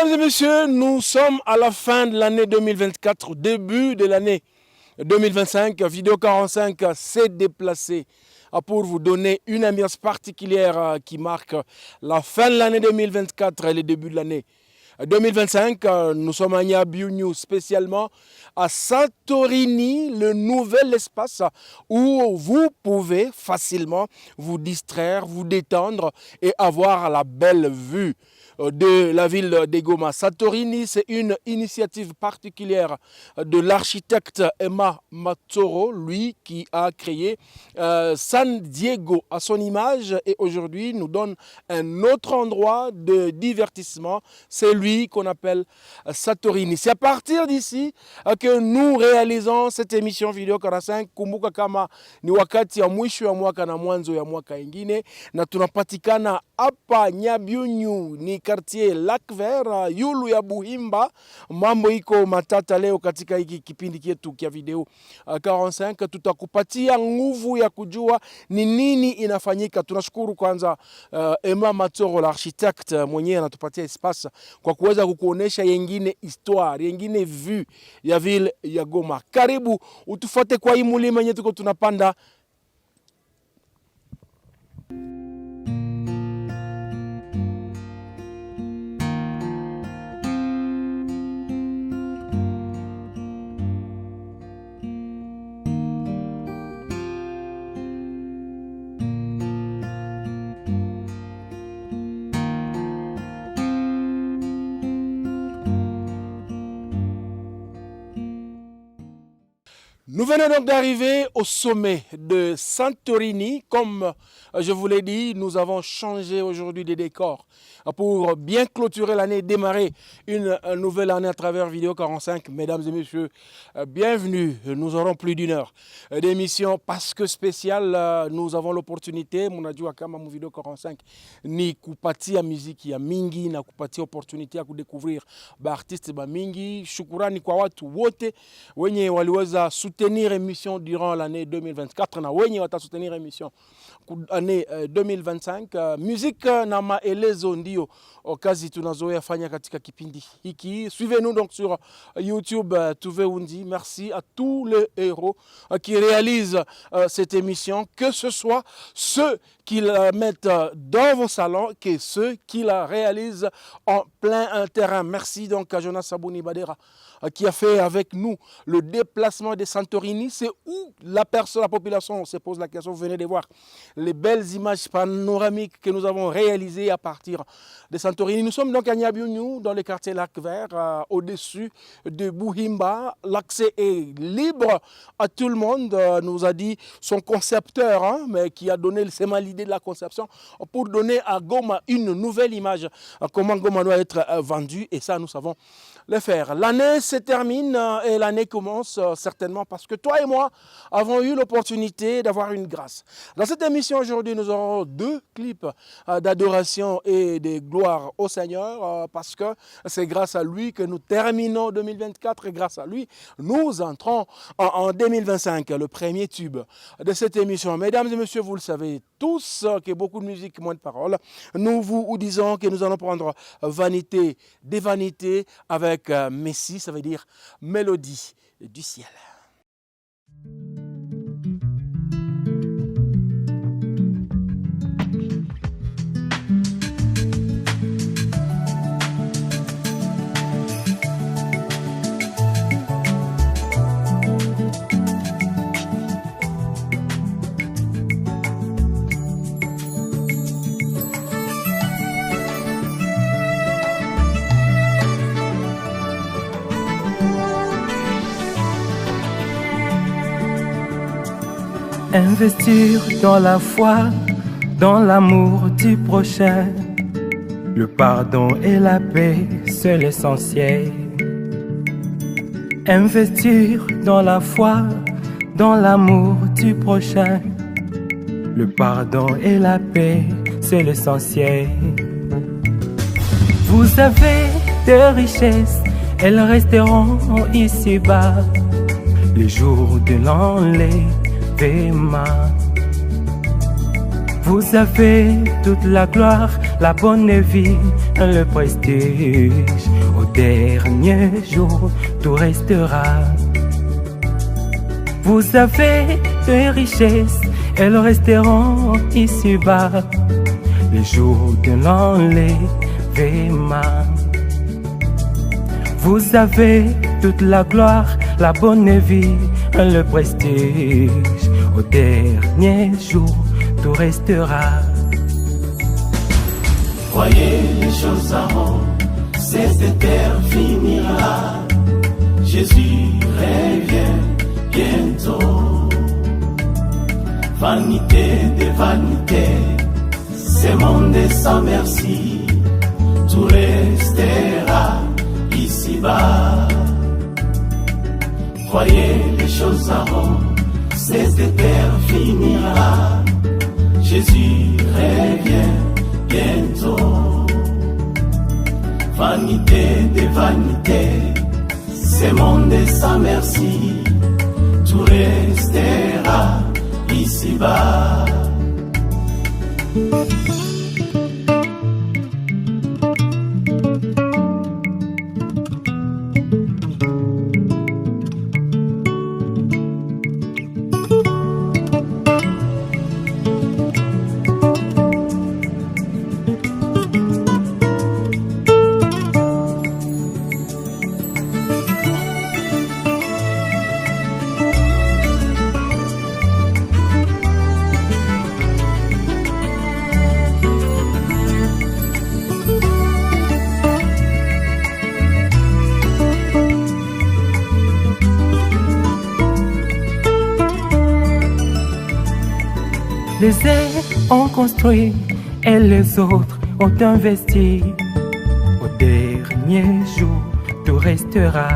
Mesdames et messieurs, nous sommes à la fin de l'année 2024, début de l'année 2025. Vidéo 45 s'est déplacée pour vous donner une ambiance particulière qui marque la fin de l'année 2024 et le début de l'année 2025. Nous sommes à Nyabiunyu, spécialement à Santorini, le nouvel espace où vous pouvez facilement vous distraire, vous détendre et avoir la belle vue de la ville de Goma. Santorini, c'est une initiative particulière de l'architecte Emma Matsoro, lui qui a créé San Diego à son image et aujourd'hui nous donne un autre endroit de divertissement. C'est lui qu'on appelle Santorini. C'est à partir d'ici que nous réalisons cette émission vidéo 45. Kumbuka kama ni wakati ya mwisho ya mwaka na mwanzo ya mwaka ingine, na tunapatikana hapa Nyabiunyu, ni quartier Lac Vert, yulu ya Buhimba. Mambo iko matata leo katika hiki kipindi kietu kia video 45. Tutakupatia nguvu ya kujua ni nini inafanyika. Tunashukuru kwanza Emma Matsoro, l'architecte mwenyewe anatupatia espace kwa kuweza kukuonesha yengine histoire, yengine vue ya ville ya Goma. Karibu utufuate kwa hii mulima yenye tuko tunapanda. Nous venons donc d'arriver au sommet de Santorini. Comme je vous l'ai dit, nous avons changé aujourd'hui des décors pour bien clôturer l'année, démarrer une nouvelle année à travers Vidéo 45. Mesdames et messieurs, bienvenue. Nous aurons plus d'une heure d'émission parce que spéciale. Nous avons l'opportunité, munajua kama mu Vidéo 45 ni kupatia muziki ya mingi na kupatia opportunité ya kudécouvrir artistes ba mingi. Shukurani kwa watu wote wenye waliweza soutenir émission durant l'année 2024 na wenye wata soutenir émission année 2025. Musique na maelezo ndio kazi tunazoea fanya katika kipindi hiki. Suivez-nous donc sur YouTube Tuve Undi. Merci à tous les héros qui réalisent cette émission, que ce soit ceux qui la mettent dans vos salons, que ceux qui la réalisent en plein terrain. Merci donc à Jonas Sabouni Badera qui a fait avec nous le déplacement de Santorini. C'est où la population se pose la question. Vous venez de voir les belles images panoramiques que nous avons réalisées à partir de Santorini. Nous sommes donc à Nyabiunyu, dans le quartier Lac Vert, au-dessus de Buhimba. L'accès est libre à tout le monde, nous a dit son concepteur, mais qui a donné seulement l'idée de la conception pour donner à Goma une nouvelle image, comment Goma doit être vendu, et ça nous savons le faire. L'année se termine et l'année commence certainement parce que toi et moi avons eu l'opportunité d'avoir une grâce. Dans cette émission aujourd'hui, nous aurons deux clips d'adoration et de gloire au Seigneur parce que c'est grâce à lui que nous terminons 2024 et grâce à lui, nous entrons en 2025, le premier tube de cette émission. Mesdames et messieurs, vous le savez tous que beaucoup de musique, moins de paroles. Nous vous disons que nous allons prendre vanité des vanités avec Messie, ça veut dire mélodie du ciel. Investir dans la foi, dans l'amour du prochain. Le pardon et la paix, c'est l'essentiel. Investir dans la foi, dans l'amour du prochain. Le pardon et la paix, c'est l'essentiel. Vous avez des richesses, elles resteront ici-bas. Les jours de l'enlèvement. Vous avez toute la gloire, la bonne vie, le prestige. Au dernier jour, tout restera. Vous avez des richesses, elles resteront ici-bas. Les jours de l'enlèvement. Vous avez toute la gloire, la bonne vie, le prestige. Au dernier jour, tout restera. Voyez les choses en haut, cette terre finira. Jésus revient bientôt. Vanité de vanité, ce monde est sans merci. Tout restera ici-bas. Voyez les choses en haut, cette terre finira. Jésus revient bientôt. Vanité de vanité, ce monde est sans merci. Tout restera ici-bas. Les uns ont construit et les autres ont investi. Au dernier jour, tout restera.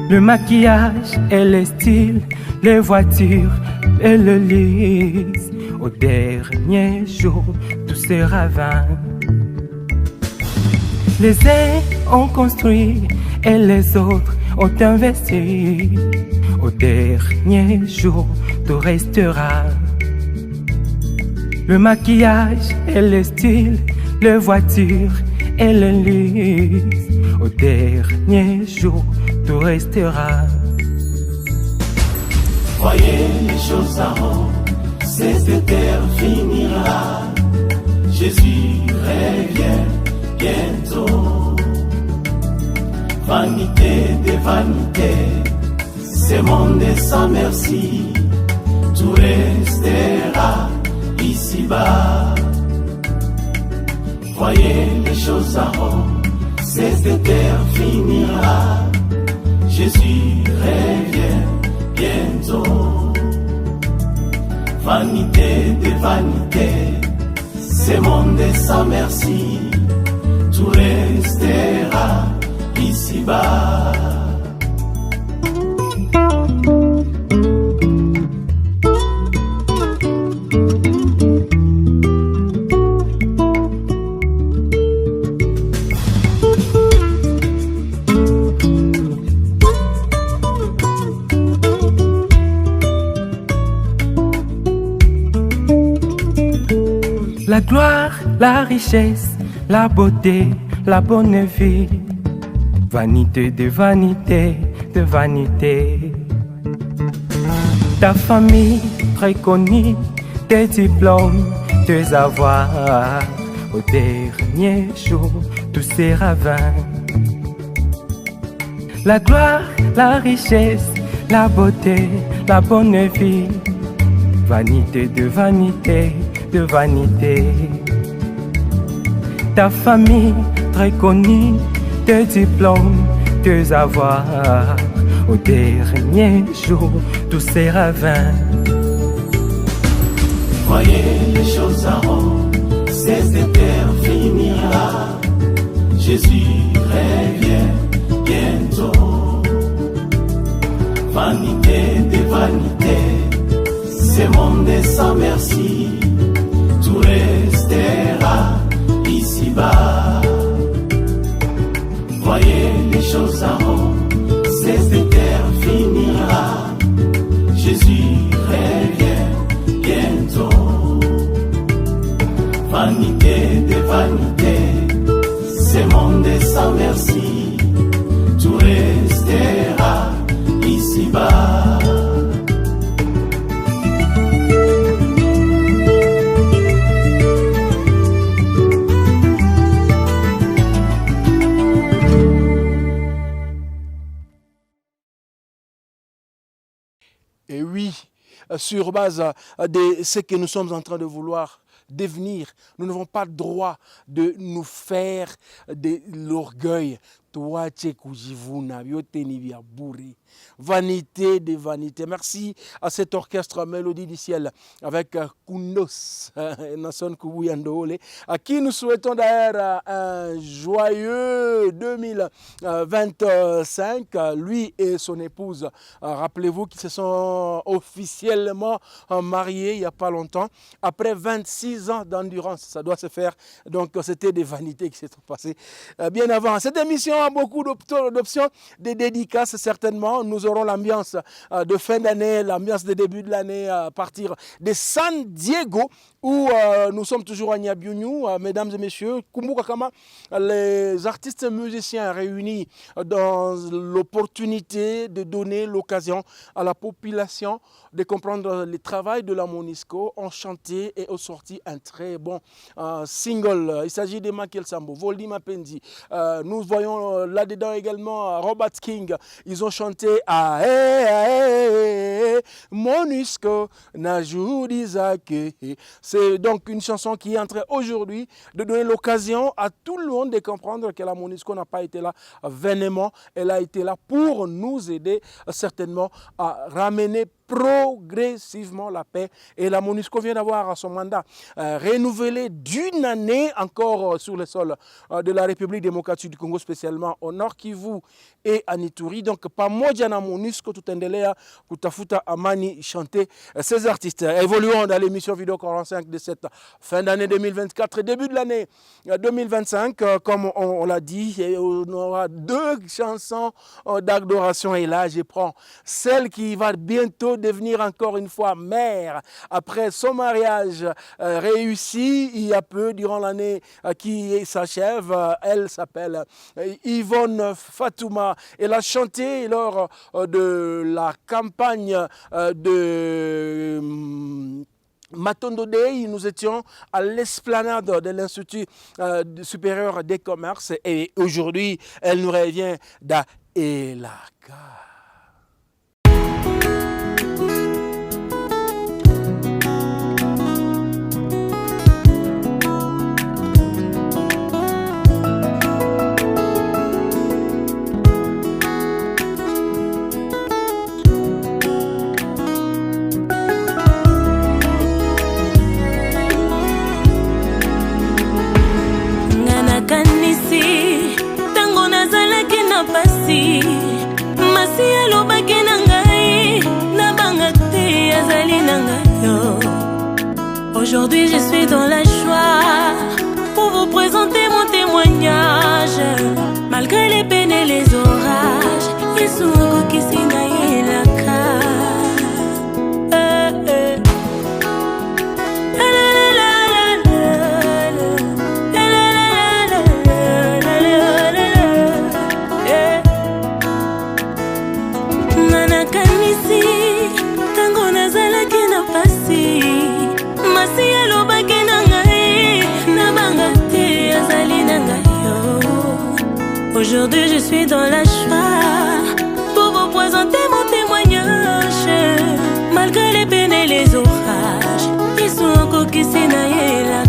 Le maquillage et les styles, les voitures et le luxe. Au dernier jour, tout sera vain. Les uns ont construit et les autres ont investi. Au dernier jour, tout restera. Le maquillage et le style, les voitures et le luxe. Au dernier jour, tout restera. Voyez les choses en haut, cette terre finira. Jésus revient bientôt. Vanité de vanité, ce monde est sans merci. Tout restera ici-bas. Voyez les choses en haut, cette terre finira. Jésus revient bientôt. Vanité de vanité, ce monde est sans merci. Tout restera ici-bas. La gloire, la richesse, la beauté, la bonne vie. Vanité de vanité, de vanité. Ta famille très connue, tes diplômes, tes avoirs. Au dernier jour, tout sera vain. La gloire, la richesse, la beauté, la bonne vie. Vanité de vanité, de vanité. Ta famille très connue, tes diplômes, tes avoirs. Au dernier jour, tout sera vain. Voyez les choses en haut, cette terre finira. Jésus revient bientôt. Vanité de vanité, ce monde est sans merci. Tout restera ici-bas. Voyez les choses en haut, cette terre finira. Jésus revient bientôt. vanité des vanités, ce monde sans merci, tout restera ici-bas. Et oui, sur base de ce que nous sommes en train de vouloir devenir, nous n'avons pas le droit de nous faire de l'orgueil. Vanité des vanités. Merci à cet orchestre Mélodie du ciel avec Koundos, à qui nous souhaitons d'ailleurs un joyeux 2025. Lui et son épouse, rappelez-vous qu'ils se sont officiellement mariés il n'y a pas longtemps, après 26 ans d'endurance. Ça doit se faire, donc c'était des vanités qui se sont passées bien avant. Cette émission a beaucoup d'options, des dédicaces certainement. Nous aurons l'ambiance de fin d'année, l'ambiance de début de l'année à partir de San Diego, où nous sommes toujours à Niabiunou, mesdames et messieurs. Kumbuka Kama, les artistes musiciens réunis dans l'opportunité de donner l'occasion à la population de comprendre le travail de la Monisco, ont chanté et ont sorti un très bon single. Il s'agit de Michael Sambo, Voldy Mapenzi. Nous voyons là-dedans également Robert King. Ils ont chanté à Monisco Najoudizake. C'est donc une chanson qui est en train aujourd'hui de donner l'occasion à tout le monde de comprendre que la Monisco n'a pas été là vainement. Elle a été là pour nous aider certainement à ramener progressivement la paix. Et la Monisco vient d'avoir son mandat renouvelé d'une année encore sur le sol de la République démocratique du Congo, spécialement au Nord Kivu et à Ituri. Donc, pamoja na Monisco tutaendelea kutafuta amani, chanter ces artistes. Évoluons dans l'émission Vidéo 45 de cette fin d'année 2024 et début de l'année 2025. Comme on l'a dit, on aura deux chansons d'adoration. Et là, je prends celle qui va bientôt devenir encore une fois mère après son mariage réussi il y a peu durant l'année qui s'achève. Elle s'appelle Yvonne Fatouma. Elle a chanté lors de la campagne de Matondo Day. Nous étions à l'esplanade de l'Institut supérieur des commerces et aujourd'hui elle nous revient d'Elaka. Aujourd'hui je suis dans la joie pour vous présenter mon témoignage. Malgré les peines et les orages, ils sont encore qui s'inaillent la Aujourd'hui je suis dans la joie pour vous présenter mon témoignage. Malgré les peines et les orages, ils sont encore qui s'inaillent la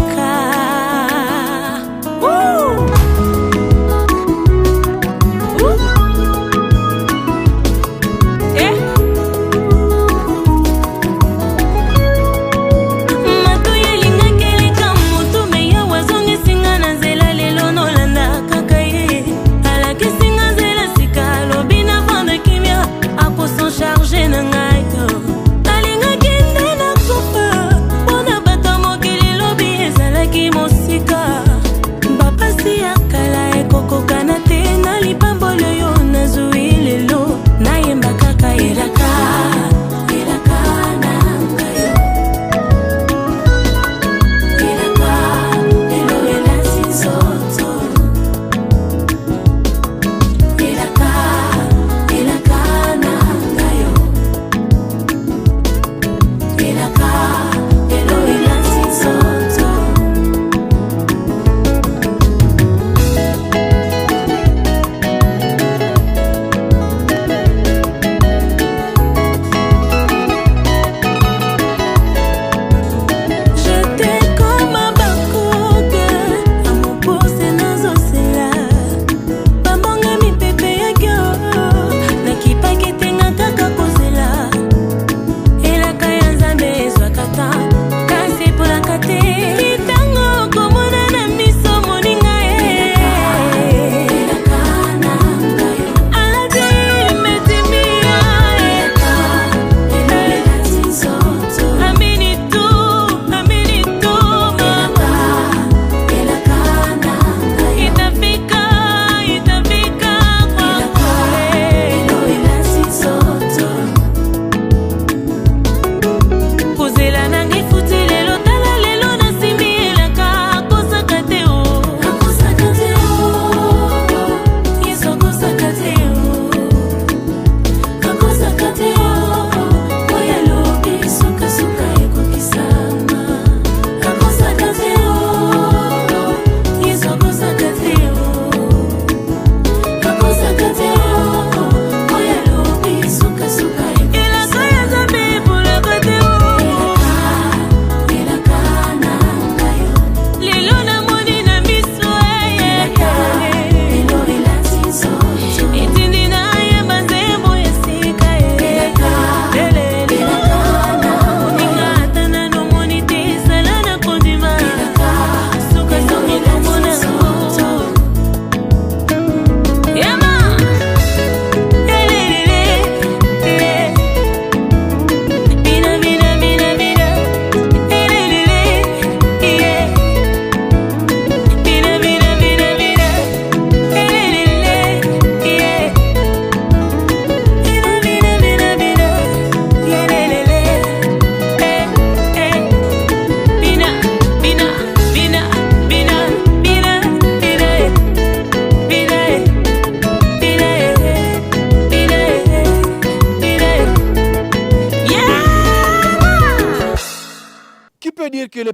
chargé na ngai yo alinga kende na kopa pona bato mokili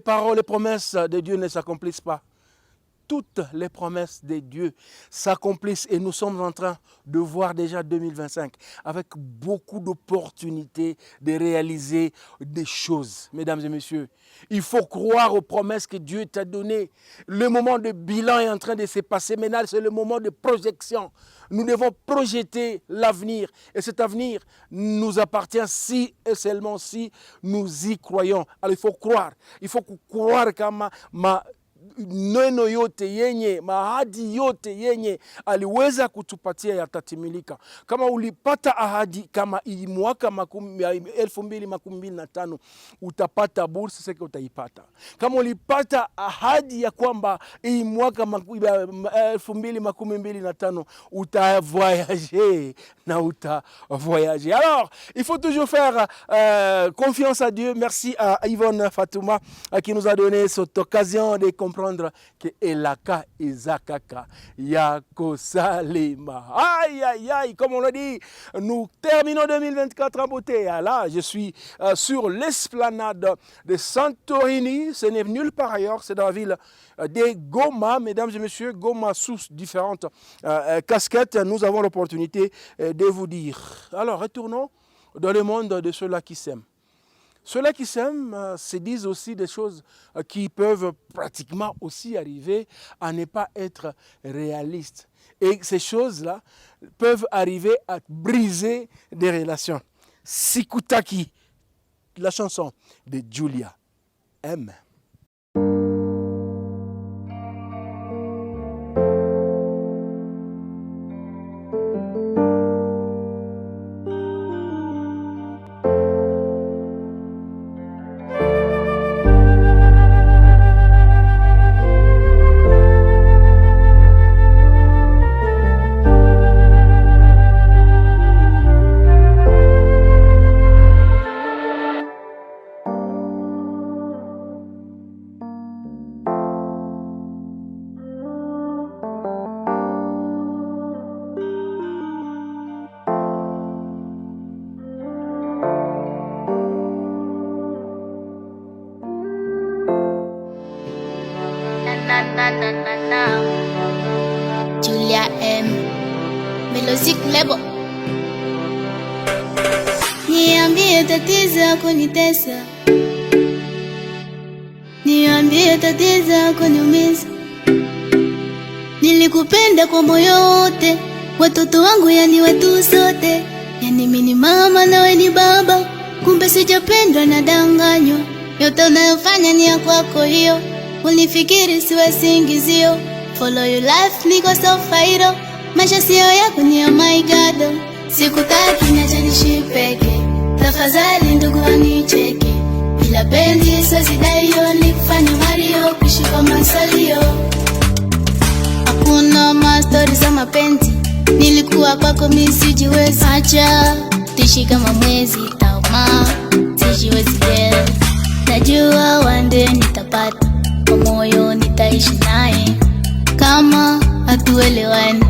paroles, les promesses de Dieu ne s'accomplissent pas. Toutes les promesses de Dieu s'accomplissent et nous sommes en train de voir déjà 2025 avec beaucoup d'opportunités de réaliser des choses. Mesdames et messieurs, il faut croire aux promesses que Dieu t'a données. Le moment de bilan est en train de se passer. Maintenant, c'est le moment de projection. Nous devons projeter l'avenir. Et cet avenir nous appartient si et seulement si nous y croyons. Alors il faut croire. Il faut croire qu'à neno yote yenye mahadi yote yenye aliweza kutupatia yatatimilika. Kama ulipata ahadi kama mwaka 2025 utapata bursa, sasa utaipata. Kama ulipata ahadi ya kwamba mwaka 2025 utavoyager na utavoyager. Alors, il faut toujours faire confiance à Dieu. Merci à Yvonne Fatouma qui nous a donné cette occasion de comprendre que Elaka Ezakaka Yako Salema. Aïe, aïe, aïe, comme on l'a dit, nous terminons 2024 en beauté. Là, je suis sur l'esplanade de Santorini. Ce n'est nulle part ailleurs, c'est dans la ville de Goma. Mesdames et messieurs, Goma sous différentes casquettes. Nous avons l'opportunité de vous dire. Alors, retournons dans le monde de ceux-là qui s'aiment. Ceux-là qui s'aiment se disent aussi des choses qui peuvent pratiquement aussi arriver à ne pas être réalistes. Et ces choses-là peuvent arriver à briser des relations. Sikutaki, la chanson de Julia M. Julia M. Melodic Label. Niambie tatizo kunitesa, niambie tatizo kuniumiza. Nilikupenda kwa moyo wote, watoto wangu yani wetu sote. Yani mimi mama na wewe ni baba, kumbe sijapendwa na danganywa. Yote unayofanya ni ya kwako hiyo, unifikiri siwe singizio. Follow your life niko so fairo, maisha sio yako ni ya my God. Sikutaki niache niishi peke, tafadhali ndugu wanicheke. Bila penzi siwezi daio, nikufanya Mario kuishi kwa masalio. Hakuna mastori za mapenzi, nilikuwa kwako mimi sijiwezi. Acha tuishi kama mwezi tauma, sijiwezi girl. Najua one day nitapata, kwa moyo nitaishi naye. Kama hatuelewani,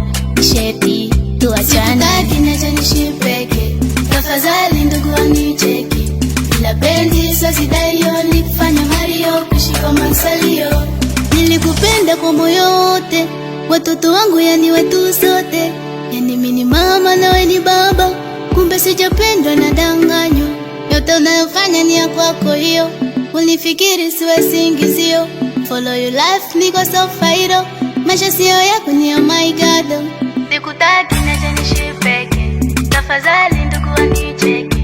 sheti tuachane. Sikutaki niache niishi peke, tafadhali ndugu wanicheke. Bila penzi siwezi daio, nikufanya Mario kuishi kwa masalio. Nilikupenda kwa moyo wote, watoto wangu yani wetu sote. Yani mimi mama na wewe ni baba, kumbe sijapendwa na danganywa. Yote unayofanya ni ya kwako hiyo, unifikiri siwe singizio. Follow your life niko so fairo, maisha sio yako ni ya my God. Sikutaki niache niishi peke, tafadhali ndugu wanicheke.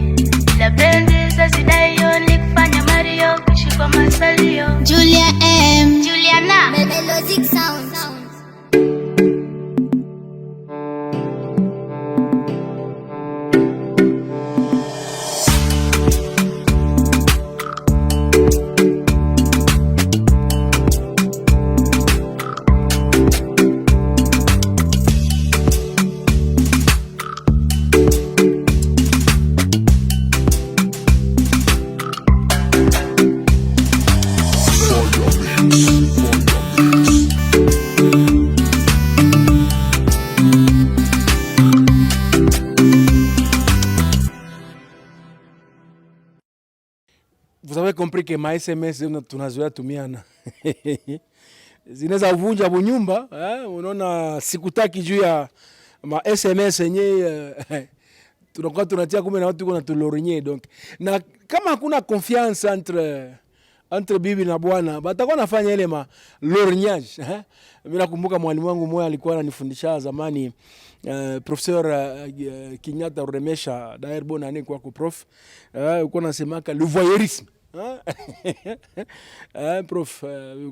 Bila penzi siwezi daio, nikufanya Mario kuishi kwa masalio. Julia M. Juliana Melodic Sound. compris que ma SMS tunazoea tumiana zinaweza vunja bunyumba unaona sikutaki juu ya ma SMS yenyewe tunakuwa tunatia kumbe na watu kuna tulorinye donc na kama hakuna confiance entre bibi na bwana batakuwa nafanya ile ma lorgnage mimi nakumbuka mwalimu wangu mmoja alikuwa ananifundisha zamani professeur Kinyata Remesha d'ailleurs bonne année kwa prof uko nasemaka le voyeurisme prof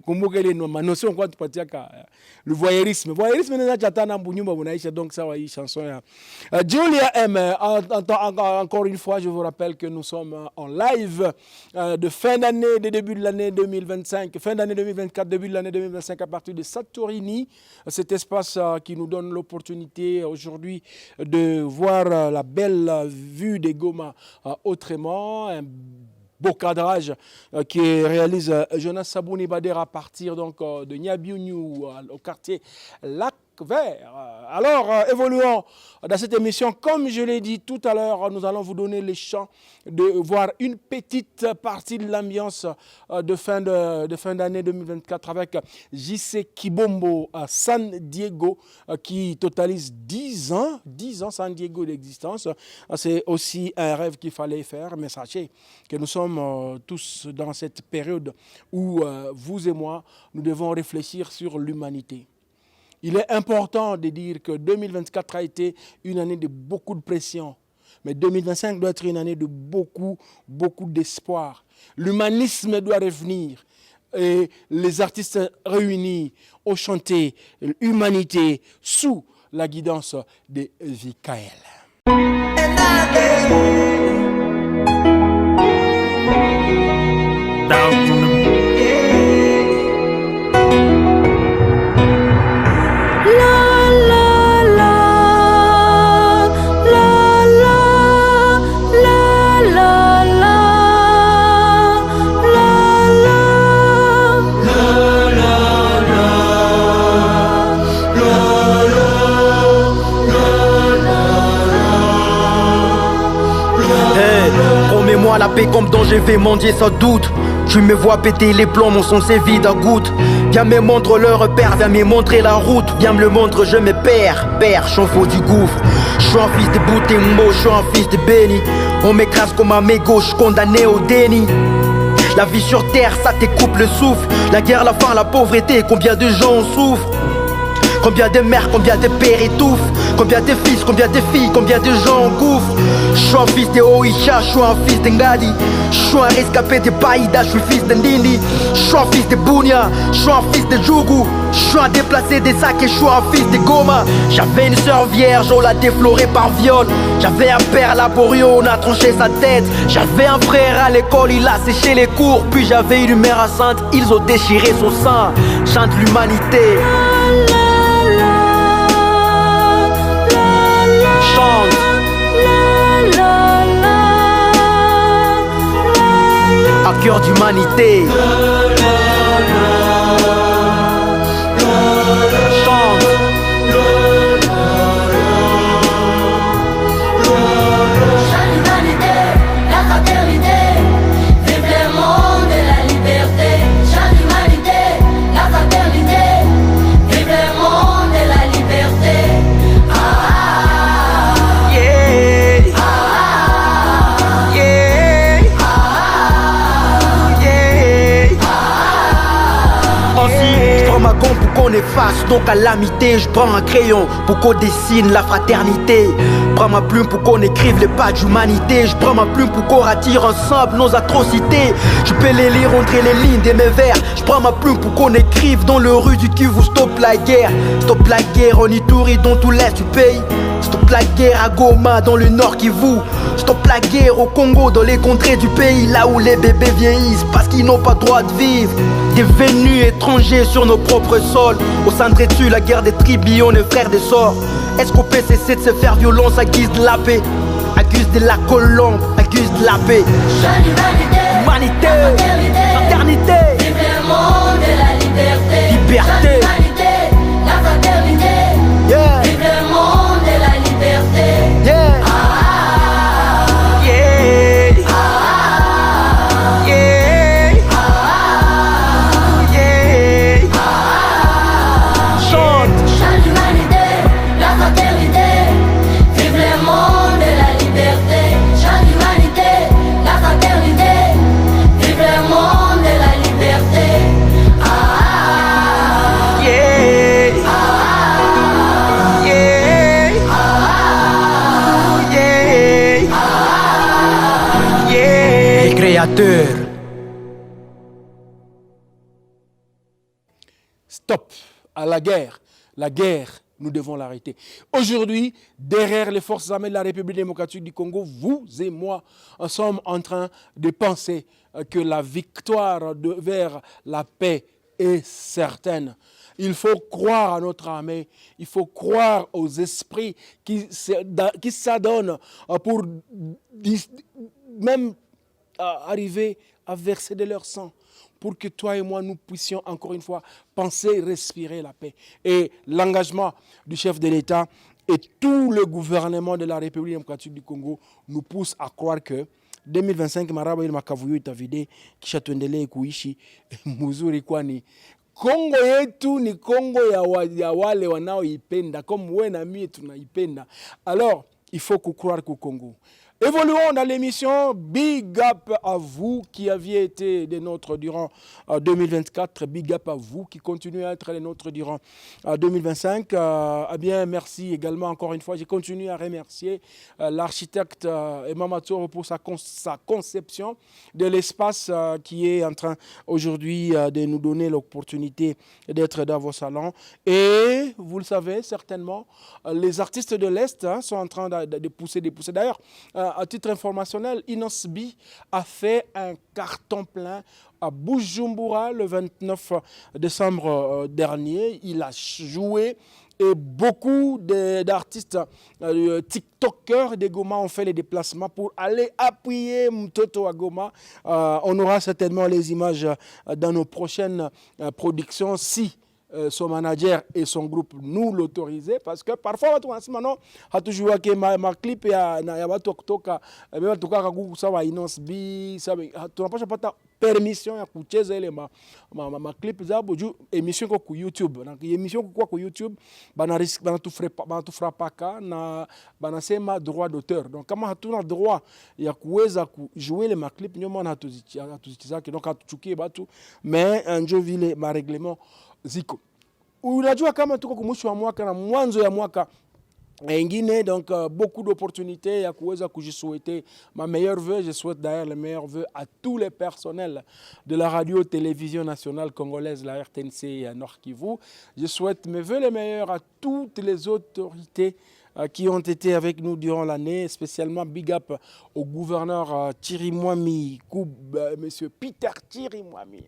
kumbuka ile notion kwa tupatiaka le voyeurisme ndio chatana mbunyumba bunaisha donc ça wa hii chanson ya Julia M. Encore une fois je vous rappelle que nous sommes en live de fin d'année, de début de l'année 2025, fin d'année 2024, début de l'année 2025 à partir de Santorini, cet espace qui nous donne l'opportunité aujourd'hui de voir la belle vue des Goma autrement, un beau cadrage qui réalise Jonas Sabouni Bader à partir donc de Niabiou au quartier Lac Vert. Alors, évoluons dans cette émission. Comme je l'ai dit tout à l'heure, nous allons vous donner les chances de voir une petite partie de l'ambiance de fin d'année 2024 avec JC Kibombo à San Diego qui totalise 10 ans San Diego d'existence. C'est aussi un rêve qu'il fallait faire, mais sachez que nous sommes tous dans cette période où vous et moi, nous devons réfléchir sur l'humanité. Il est important de dire que 2024 a été une année de beaucoup de pression. Mais 2025 doit être une année de beaucoup d'espoir. L'humanisme doit revenir. Et les artistes réunis ont chanté l'humanité sous la guidance de Vikael. La paix comme dont je vais mendier sans doute. Tu me vois péter les plombs, mon son c'est vide à goutte. Viens me montre le repère, viens me montrer la route. Viens me le montre, je me perds, je suis en faux du gouffre. Je suis un fils de Boutembo, je suis un fils de Béni. On m'écrase comme un mégot, je suis condamné au déni. La vie sur terre, ça te coupe le souffle. La guerre, la faim, la pauvreté, combien de gens en souffrent. Combien de mères, combien de pères étouffent. Combien de fils, combien de filles, combien de gens en gouffrent. Je suis un fils de Oisha, je suis un fils de Ngadi. Je suis un rescapé de Païda, je suis fils de Ndindi. Je suis un fils de Bounia, je suis un fils de Djougou. Je suis un déplacé des sacs et je suis un fils de Goma. J'avais une sœur vierge, on l'a déflorée par viol. J'avais un père laborieux, on a tranché sa tête. J'avais un frère à l'école, il a séché les cours. Puis j'avais une mère enceinte, ils ont déchiré son sein. Chante l'humanité. Chante. À cœur d'humanité. Chante. Chante l'humanité, la fraternité. Vive le monde et la liberté. Chante l'humanité, la fraternité. Vive le monde et la liberté. Ma gomme pour qu'on efface nos calamités. Je prends un crayon pour qu'on dessine la fraternité. Prends ma plume pour qu'on écrive les pas d'humanité. Je prends ma plume pour qu'on rattire ensemble nos atrocités. Je peux les lire entre les lignes de mes vers. Je prends ma plume pour qu'on écrive dans le rue du Kivu. Stop la guerre en Ituri dans tout l'est du pays. Stop la guerre à Goma dans le nord Kivu. Stop la guerre au Congo dans les contrées du pays. Là où les bébés vieillissent parce qu'ils n'ont pas droit de vivre. Devenus étrangers sur nos propres sols. Au centre tu la guerre des tribus, on est frères des sorts. Est-ce qu'on peut cesser de se faire violence à guise de la paix? À guise de la colombe, à guise de la paix. Humanité, fraternité. Vive le monde et la liberté. Liberté. La fraternité. Yeah. Vive le monde et la liberté. Yeah. Ah, yeah. ah, Yeah. stop à la guerre. La guerre, nous devons l'arrêter. Aujourd'hui, derrière les forces armées de la République démocratique du Congo, vous et moi sommes en train de penser que la victoire vers la paix est certaine. Il faut croire à notre armée, il faut croire aux esprits qui s'adonnent pour même arriver à verser de leur sang, pour que toi et moi, nous puissions encore une fois penser, respirer la paix. Et l'engagement du chef de l'État et tout le gouvernement de la République démocratique du Congo nous pousse à croire que 2025, maraba ili makavuyo itavide, kisha tuendelee kuishi muzuri kwani Kongo yetu ni Kongo ya wale wanaoipenda, comme wewe na mimi tunaipenda. Alors, il faut croire qu'au Congo. Évoluons dans l'émission. Big up à vous qui aviez été des nôtres durant 2024. Big up à vous qui continuez à être des nôtres durant 2025. Eh bien, merci également encore une fois. Je continue à remercier l'architecte Emma Matoro pour sa conception de l'espace qui est en train aujourd'hui de nous donner l'opportunité d'être dans vos salons. Et vous le savez certainement, les artistes de l'Est sont en train de pousser. D'ailleurs, à titre informationnel, Inosbi a fait un carton plein à Bujumbura le 29 décembre dernier. Il a joué et beaucoup d'artistes TikTokers de Goma ont fait les déplacements pour aller appuyer Mtoto à Goma. On aura certainement les images dans nos prochaines productions si son manager et son groupe nous l'autorisaient, parce que parfois on a toujours que ma clip ya watu kutoka beba tukaka kuku sawa Inosbi sawa tunapasha pata permission ya kucheza ile ma clip zabo juu émission ko ku YouTube na émission kwa ku YouTube bana tufrapaka na banasema droit d'auteur. Donc kama hatuna droit ya kuweza kujouer les ma clip nyoma na hatuzitizake, donc hatuchukie batu, mais njo vile ma règlement ziko. Unajua kama tuko kumwisho wa mwaka na mwanzo ya mwaka ingine, donc beaucoup d'opportunités ya kuweza kujisouhaiter ma meilleure vœu. Je souhaite d'ailleurs les meilleurs vœux à tous les personnels de la radio-télévision nationale congolaise, la RTNC Nord Kivu. Je souhaite mes vœux les meilleurs à toutes les autorités qui ont été avec nous durant l'année, spécialement big up au gouverneur Chirimwami, monsieur Peter Chirimwami.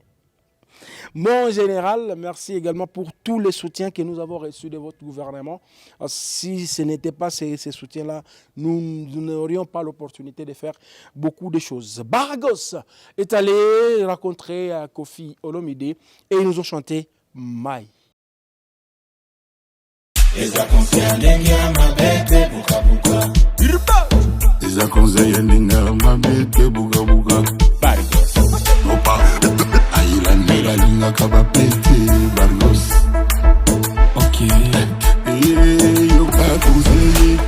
Mon général, merci également pour tous les soutiens que nous avons reçus de votre gouvernement. Si ce n'était pas ces soutiens-là, nous n'aurions pas l'opportunité de faire beaucoup de choses. Baragos est allé rencontrer Kofi Olomide et ils nous ont chanté Mai. Ayilanira kabapete Bargos. Ok. Yoka conseiller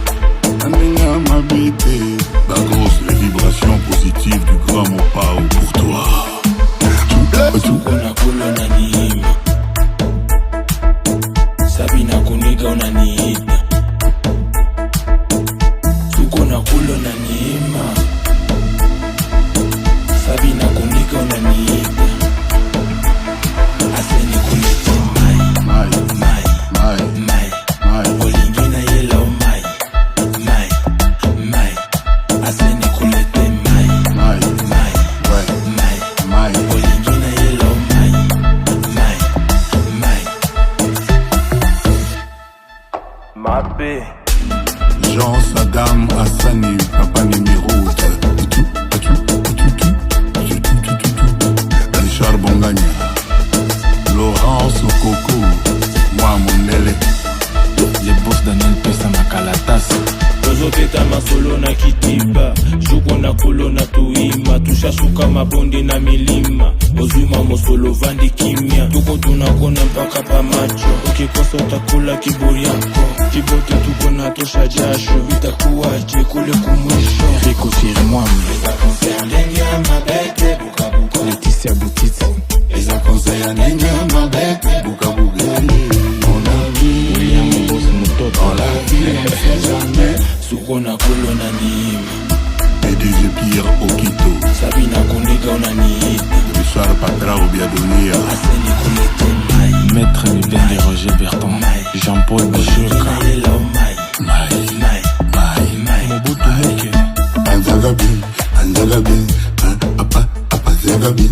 Anenga mabete Bargos, les vibrations positives du grand Mopao pour toi. Tukona kulo na nihima Sabina kuniga unanihida Tukona kulo na nihima Sabina kuniga unanihida Jean Saddam Hassani, papa numéro Richard Bongania, Laurence Okoko, moi Mondele, les boss Daniel Pesa Makalatas. Tozoteta masolo na kitiba, juko na kolo na tuima, tushashuka mabonde na milima, ozuma mosolo vandi kimia, tuko tunakona mpaka pa macho, ukikosa utakula kiburi yako, kibote tuko na tosha jasho, itakuwaje kule kumwisho. Riko siri mwami, eza konseya ndenge ya mabete, buka buka Laetitia Boutiti, eza konseya ndenge ya mabete, buka buka William Boss Mutoto, dans la vie on fait jamais. Sukona kulo na nihima PDG Pierre Okito, Sabina kuniga unanihida Richard Patra Obiadonia, Aseni kulete mai. Maître Maître Lubin et Roger Berton, Jean-Paul Bouchouka, Mobutu Moke, Anzagabin, Anzagabin, Apa, Apa Zagabin,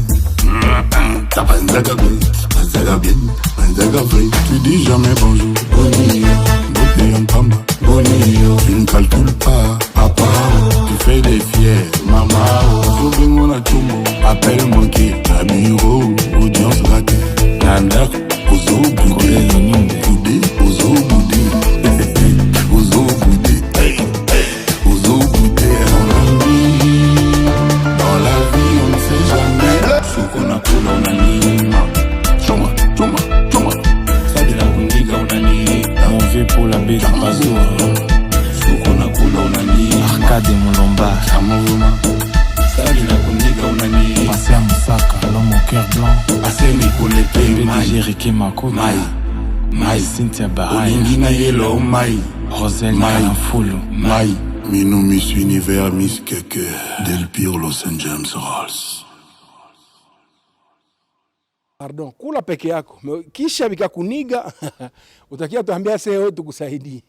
Anzagabin, Anzagabin, Anzagabin. Tu dis jamais bonjour, bonjour, beauté en pamba, bonjour. Tu ne calcules pas, papa, tu fais des fiers, maman. Souvent on a tout mon appel manqué, Amiro, audience ratée, Nanak, Ozo Boudé, Boudé, Ozo Boudé, Ozo Boudé, Ozo Boudé. Dans la vie on ne sait jamais. Ce qu'on a coulé on anime. Choma, choma, choma. Ça de la kundiga on anime. Mauvais pour la baie du Bazour, Ce qu'on a coulé on anime. Arcade Moulomba, Un mouvement. Ça de la kundiga on anime. Passé à Moussaka, l'homme au cœur blanc, Assez me connaître PDG Ricky Makoko, Mai, Cynthia Bahaya, Olingina Yellow Mai, Rosel Mai. Nalanfulu, Mai. Mino Miss Univers Miss Keke, Del Pirlo St. James Rolls. Pardon, kula peke yako. Kisha vikakuniga, utakia tuambia seo tukusaidie.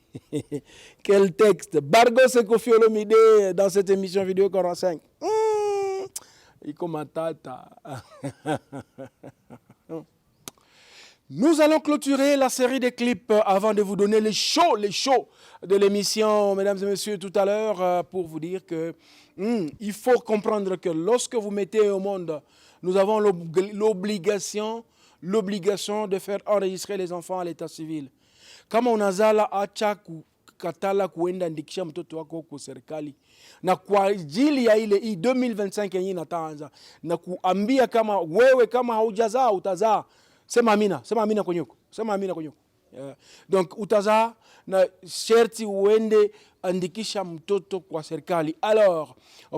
Quel texte. Bargos et Koffi Olomide dans cette émission vidéo 45. Iko matata. Nous allons clôturer la série des clips avant de vous donner les shows de l'émission, mesdames et messieurs, tout à l'heure, pour vous dire que il faut comprendre que lorsque vous mettez au monde, nous avons l'obligation de faire enregistrer les enfants à l'état civil. Kama unazala acha katala kuenda andikisha mtoto wako kwa serikali. Na kwa ajili ya ile 2025 yenyewe inataanza na kuambia kama wewe kama haujazaa utazaa. Sema amina kwenye huko. Donc utazaa na sherti uende andikisha mtoto kwa serikali. Alors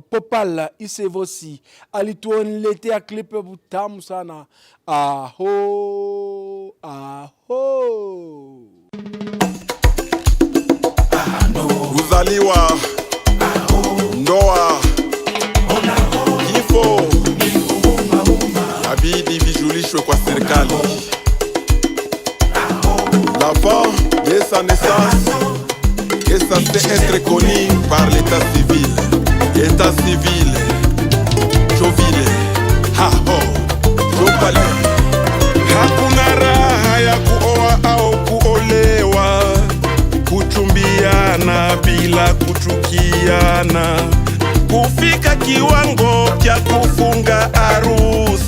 Popal Isevosi alituonletea clip butamu sana. Aho. Kuzaliwa, ndoa, kifo, inabidi vijulishwe kwa serikali. L'enfant, dès sa naissance, est censé être connu par l'état civil. État civil, Jovile, haho, Jopali. Hakuna raha ya kuoa au kuolewa, kuchumbiana bila kuchukiana, kufika kiwango cha kufunga harusi.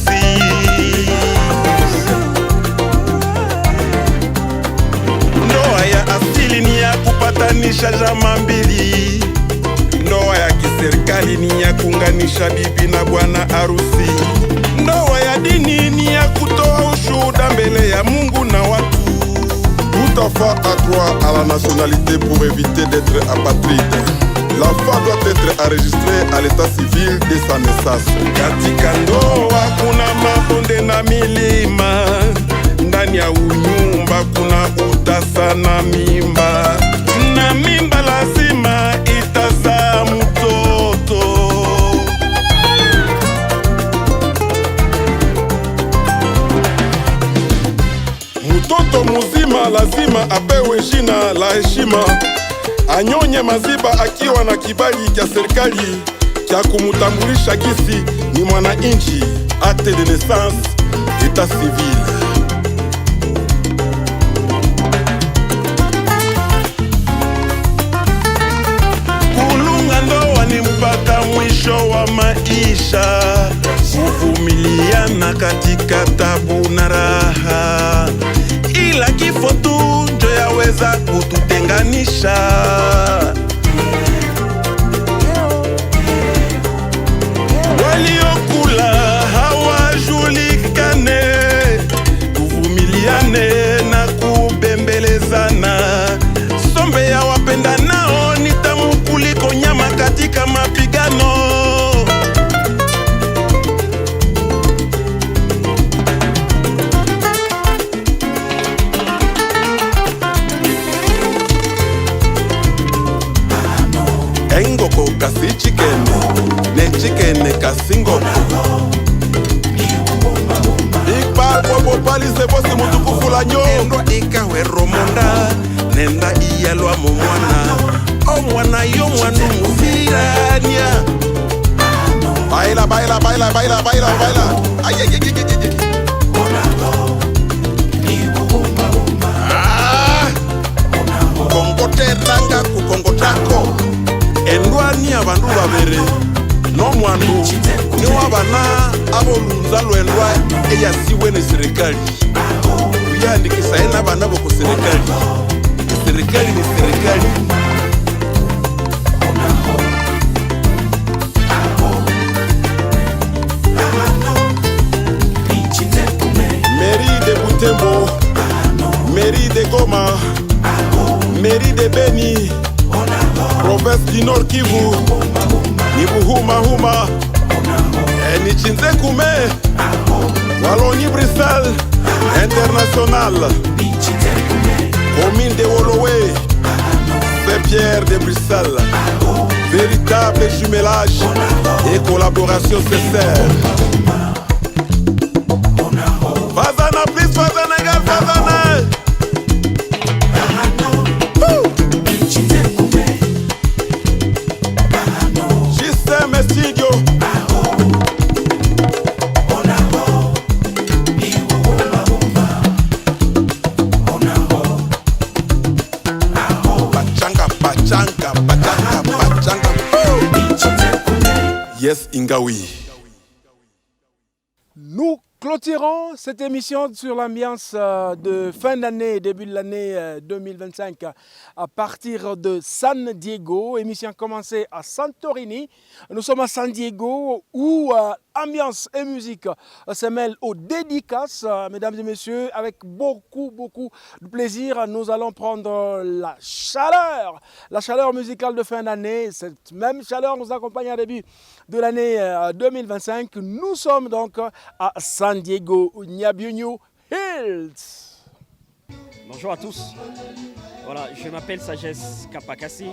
Ndoa ya asili ni ya kupatanisha jamaa mbili. Ndoa ya kiserikali ni ya kuunganisha bibi na bwana harusi. Ndoa ya dini ni ya kutoa ushuhuda mbele ya Mungu na watu. Tout enfant a droit à la nationalité pour éviter d'être apatride. L'enfant doit être enregistré à l'état civil dès sa naissance. Katika ndoa kuna mabonde na milima, ndani ya unyumba kuna utasa na mimba lazima itazaa mtoto. Mtoto mzima lazima apewe jina la heshima, anyonye maziba akiwa na kibali cha serikali cha kumutambulisha gisi ni mwananchi, acte de naissance, état civil. Kulunga ndoa ni mpaka mwisho wa maisha, kuvumiliana katika tabu na raha, ila kifo tu ndio yaweza kututenganisha. Waliokula hawajulikane, tuvumiliane na kubembelezana. Sombe ya wapenda nao ni tamu kuliko nyama katika mapigano. Engoko kasi chicken, ne chicken kasi ngoko. Big ball popo pali se bosi mutu kufula banyo endwa ikawero monda nenda iyalwa mu mwana omwana yo mwana musirania baila baila baila baila baila baila ay ay ay kongoteranga kukongotako endwani abandu babere nomwandu niwabana abolunza lwendwa eyasiwe ne serikali uyandikisa ena abana bo ku serikali serikali ni serikali mairie de Butembo, mairie de Goma, mairie de Beni, province du Nord Kivu, Nibuhuma Huma, Nichinze Kume, Wallonie Bruxelles, international, commune de Wolowe, Saint-Pierre de Bruxelles, véritable jumelage et collaboration sincère. Fazana, please, Fazana, girl, Fazana. Système studio. Pachanga, pachanga, pachanga, pachanga. Yes, Ingawi. Nous clôturons cette émission sur l'ambiance de fin d'année, début de l'année 2025 à partir de San Diego. Émission commencée à Santorini. Nous sommes à San Diego où ambiance et musique se mêlent aux dédicaces. Mesdames et messieurs, avec beaucoup de plaisir, nous allons prendre la chaleur musicale de fin d'année. Cette même chaleur nous accompagne au début de l'année 2025. Nous sommes donc à San Diego, Nyabunyu Hills. Bonjour à tous. Voilà, je m'appelle Sagesse Kapakasi.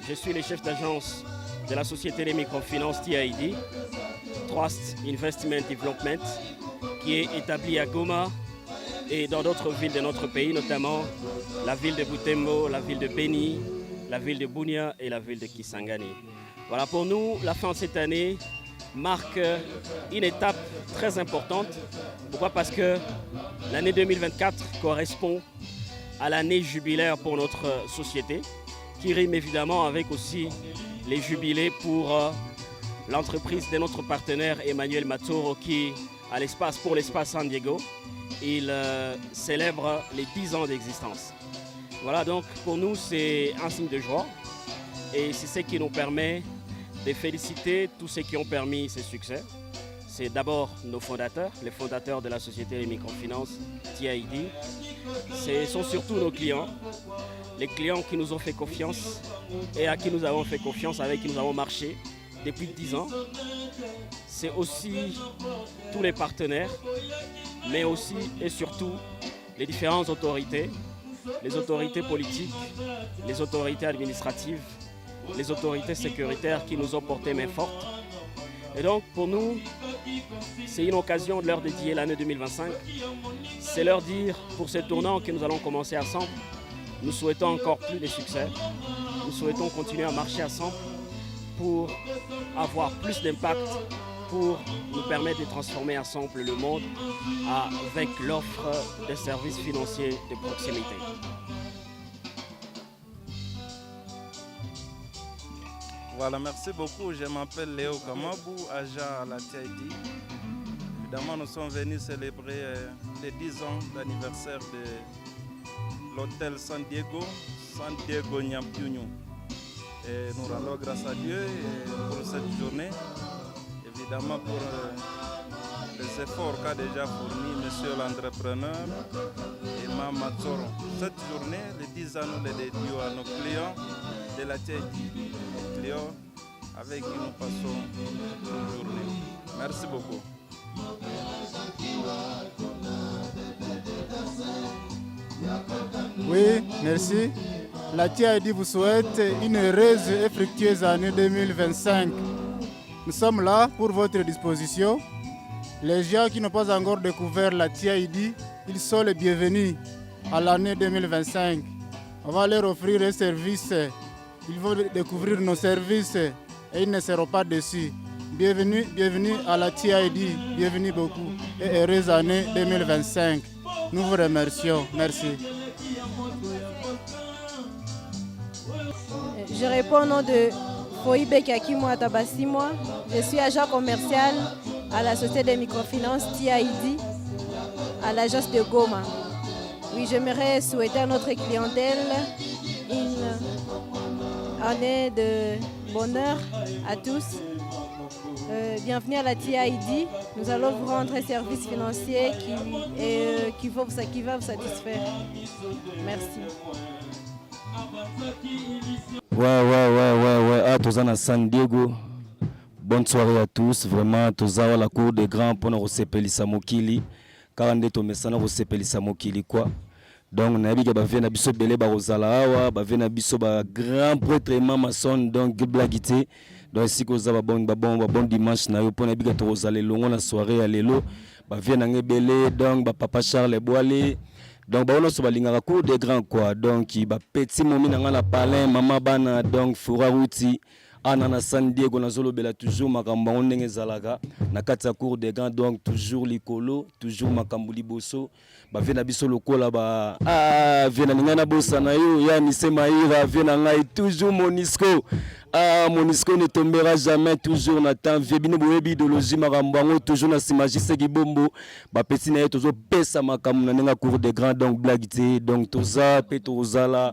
Je suis le chef d'agence de la société de microfinance TID, Trust Investment Development, qui est établie à Goma et dans d'autres villes de notre pays, notamment la ville de Butembo, la ville de Beni, la ville de Bunia et la ville de Kisangani. Voilà, pour nous, la fin de cette année marque une étape très importante. Pourquoi? Parce que l'année 2024 correspond à l'année jubilaire pour notre société, qui rime évidemment avec aussi les jubilés pour l'entreprise de notre partenaire Emmanuel Matoro qui, pour l'espace San Diego, il célèbre les 10 ans d'existence. Voilà, donc pour nous c'est un signe de joie et c'est ce qui nous permet de féliciter tous ceux qui ont permis ce succès. C'est d'abord nos fondateurs, les fondateurs de la société des microfinances TID. Ce sont surtout nos clients, les clients qui nous ont fait confiance et à qui nous avons fait confiance, avec qui nous avons marché depuis 10 ans. C'est aussi tous les partenaires, mais aussi et surtout les différentes autorités, les autorités politiques, les autorités administratives, les autorités sécuritaires qui nous ont porté main forte. Et donc pour nous, c'est une occasion de leur dédier l'année 2025. C'est leur dire, pour ce tournant que nous allons commencer ensemble, nous souhaitons encore plus de succès. Nous souhaitons continuer à marcher ensemble pour avoir plus d'impact, pour nous permettre de transformer ensemble le monde avec l'offre de services financiers de proximité. Voilà, merci beaucoup. Je m'appelle Léo Kamabou, agent à la TID. Évidemment, nous sommes venus célébrer les 10 ans d'anniversaire de l'hôtel San Diego Nyabunyu. Et nous rendons grâce à Dieu pour cette journée. Évidemment, pour les efforts qu'a déjà fourni monsieur l'entrepreneur Emma Matsoro. Cette journée, les 10 ans, nous les dédions à nos clients de la TID. Clients avec qui nous passons une journée. Merci beaucoup. Oui, merci. La TID vous souhaite une heureuse et fructueuse année 2025. Nous sommes là pour votre disposition. Les gens qui n'ont pas encore découvert la TID, ils sont les bienvenus à l'année 2025. On va leur offrir un service, ils vont découvrir nos services et ils ne seront pas déçus. Bienvenue, bienvenue à la TID, bienvenue beaucoup et heureuse année 2025. Nous vous remercions, merci. Je réponds au nom de Foibe Kakimwa Tabasimwa. Je suis agent commercial à la Société des microfinances TID, à l'agence de Goma. Oui, j'aimerais souhaiter à notre clientèle une année de bonheur à tous. Bienvenue à la TID. Nous allons vous rendre un service financier qui va vous satisfaire. Merci. Ouais. Ah, tous à San Diego. Bonne soirée à tous. Vraiment, tous à la cour des grands pour nous sepelisa mokili. 42 mesana nous sepelisa mokili quoi. Donc, nabi que bavena biso belé ba rozala awa, bavena biso ba grand prêtre mama son donc blagité. Donc si ko za ba bon dimanche na yo pona biga to rozala longo na soirée ya lelo, bavena ngebele donc ba papa Charles Boale. Donc ba ono so balinga cour des grands quoi. Donc ba petit momi na ngala palin mama bana donc fura routi. Anana San Diego na zolo bela toujours makambo ndenge zalaka na kati ya cour des grands donc toujours likolo toujours makambo liboso ba vena biso lokola ba vena ngana bosa na yo ya misema ira vena ngai toujours Monisco ne tombera jamais toujours na temps viebine boyebi idéologie makambo ngo toujours na simagise kibombo ba petit na yo toujours pesa makambo na nga cour des grands donc blagité donc toza petozala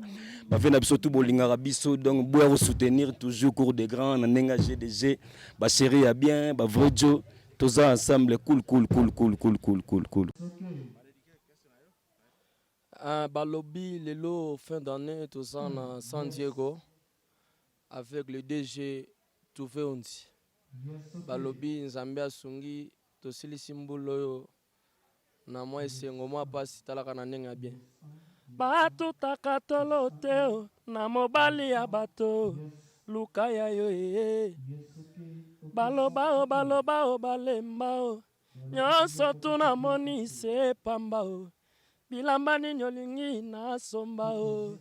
ba vena biso tout bolinga biso donc boya soutenir toujours cour des grands na nenga GDG ba chéri ya bien ba vrai Joe toza ensemble cool. Balobi lelo fin d'année toza na San Diego avec le DG Touvé Ondi. Balobi nzambe asungi tosilisi mbolo na mwa esengo mwa pasi talaka na nenga bien. Bato takatolo teo na mobali ya bato luka ya yo baloba balemba o nyonso tuna moni se pamba o bilamba nini olingi na somba o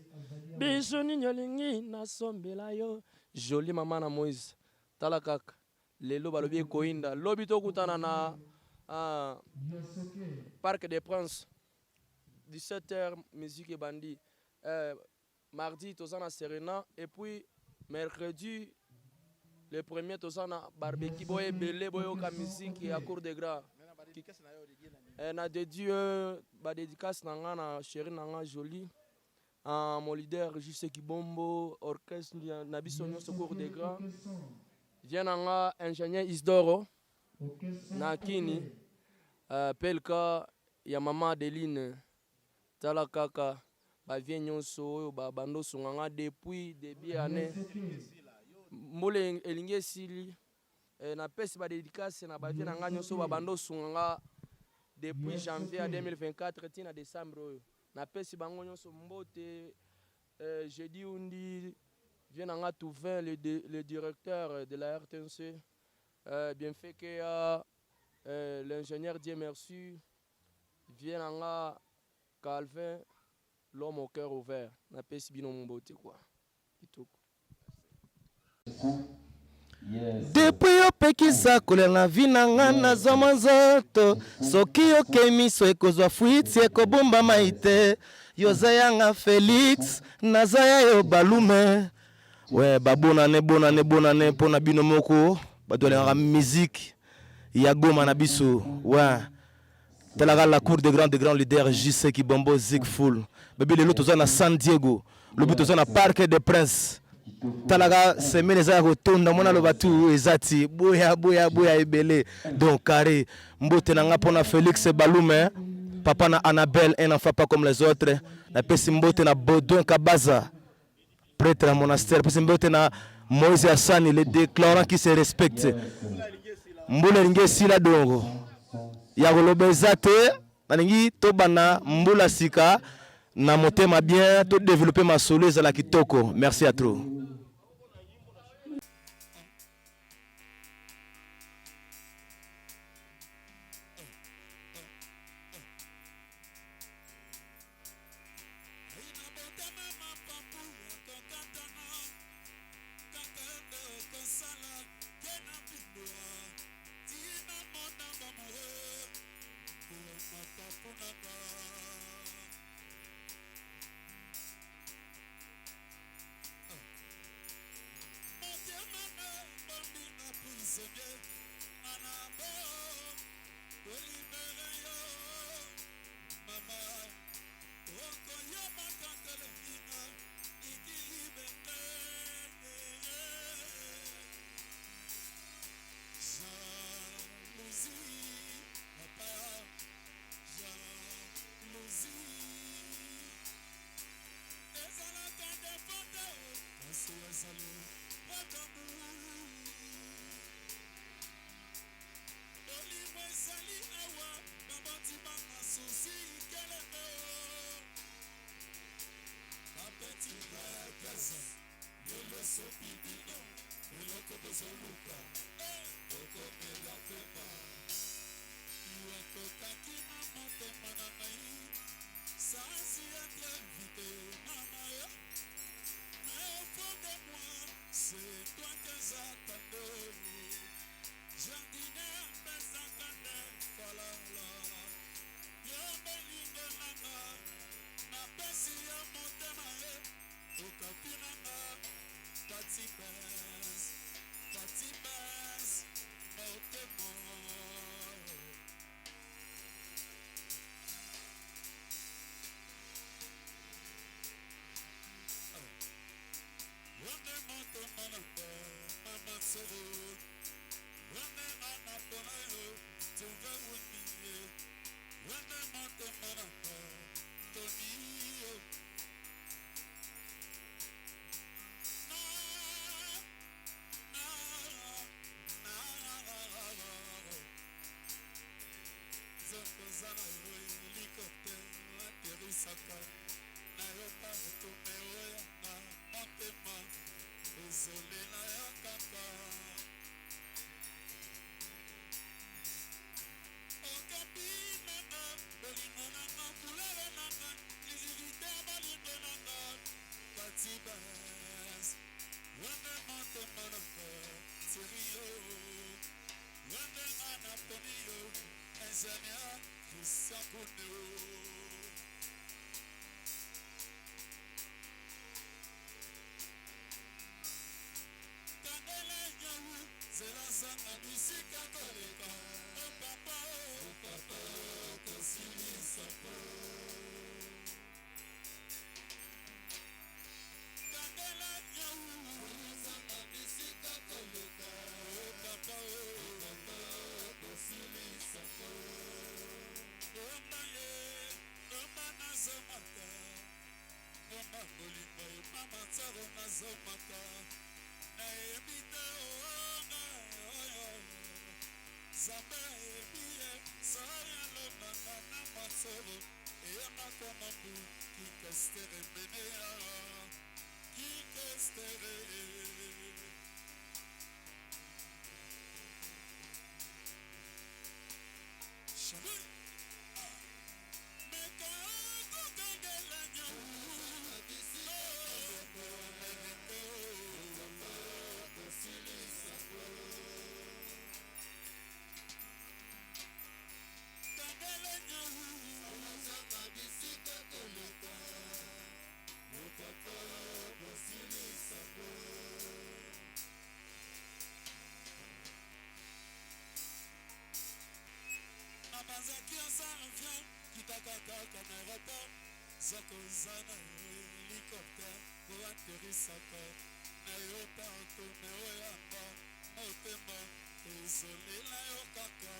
bisu nini olingi na sombela yo joli mama na Moïse tala kaka lelo balobi ekoinda lobi tokutana na Parc des Princes 17h musique et bandit. Mardi tozana Serena et puis mercredi le premier tozana barbecue boye belé boye ka musique à cour de gras. Na dédié ba dédicace na na chéri na joli en mon leader JC Kibombo orchestre na biso nyonso cour de gras. Vient na ingénieur Isdoro na kini pelka ya mama Adeline tala kaka ba vie nyonso oyo ba bando sunganga depuis début année mbole elinge sili na pesi ba dédicace na ba vie nanga nyonso ba bando sunganga depuis janvier à 2024 tina décembre oyo na pesi bango nyonso mbote jeudi undi vie nanga Touvain le directeur de la RTNC bien fait que l'ingénieur Dieu merci vie nanga Calvin, l'homme au cœur ouvert. Na pesi bino mbote quoi. Depuis opekisa kolela na vi na nga na zoma nzoto soki okemi so ekozwa fuiti ekobomba maite yoza yanga Félix naza ya yo balume we babonane mpona bino moko bato balingaka musique ya Goma na biso ouais. La cour de grands leaders JC Kibombo Zigful. Bébé le lot na San Diego. Le but na Parc des Princes. Talaga semaine za rotonda mona lo batu ezati boya ebele. Donc carré mbote na nga pona Félix Balume. Papa na Annabelle un enfant pas comme les autres. Na pesi mbote na Bodon Kabaza. Prêtre à monastère. Pesi mbote na Moïse Hassani les déclarants qui se respectent. Mbole ringe sila dongo. Ya kolobeza te nalingi tobana mbula sika na motema bien to développer ma solo ezala kitoko. Merci à trop. na matsaro nazomaka nayebi te oonga oyo Zambe ayebi ye soya lobanga na matsaro eyangaka na mbu kikestere menea kikestere Chabou Meka kukangela nyau Kangela nyau Saka bisika koleka Mokaka bosili sako Nabanzaki osa avion kitaka kaka na aéroport Zakoza na hélicoptère pour atterrissaka na yo parto me oyamba motema ezolela yo kaka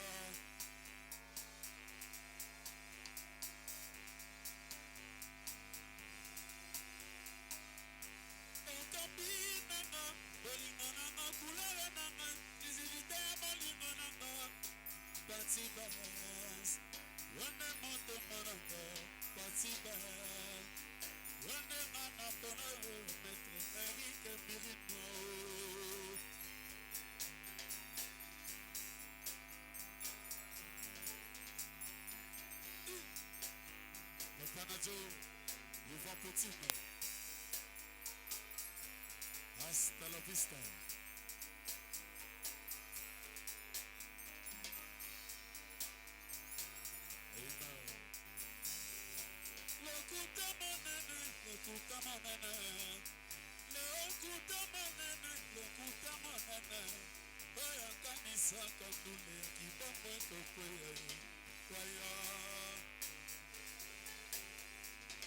Okapi nanga bolingo nanga couleur nanga visivité ya bolingo nanga Patibas Wende motema nanga Patibas Wende nana pona Maître Eric Birino Le Panajo Yvan Petit Hasta la vista Lokuta manene, lokuta manene Oya kanisa kandule kibombo kokweye Waya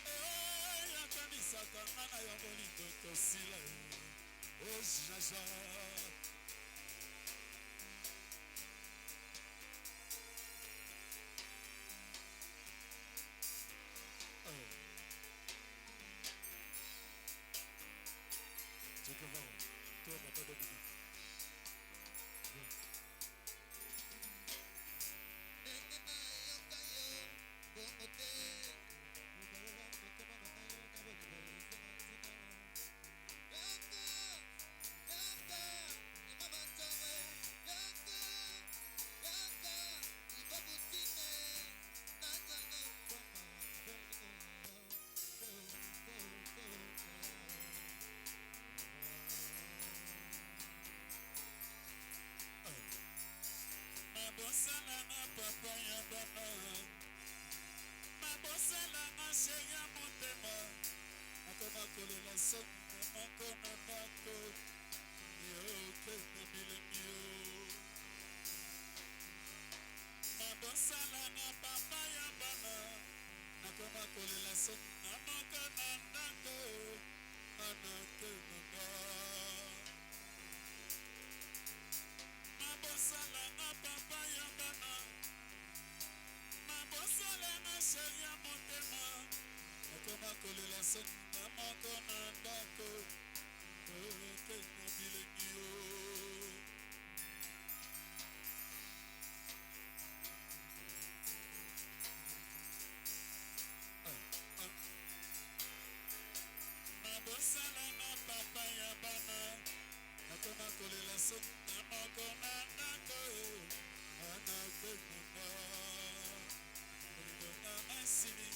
Oya kanisa kangana ya bolingo kosila O jaja Tu peux voir, toi, papa Dominique. Mabosala na papa ya bana Mabosala na chéri ya motema Nakoma kolela soki na moko na ndako Yoke na bilemi yo Mabosala na papa ya bana Nakoma kolela soki na moko na ndako Anake na ndako Mabosala na papa ya bana Mabosala na chéri ya motema Nakoma kolela soki na moko na ndako Oke na bilengi yo Mabosala na papa ya bana Nakoma kolela soki na moko na ndako Anake na Olingo na masili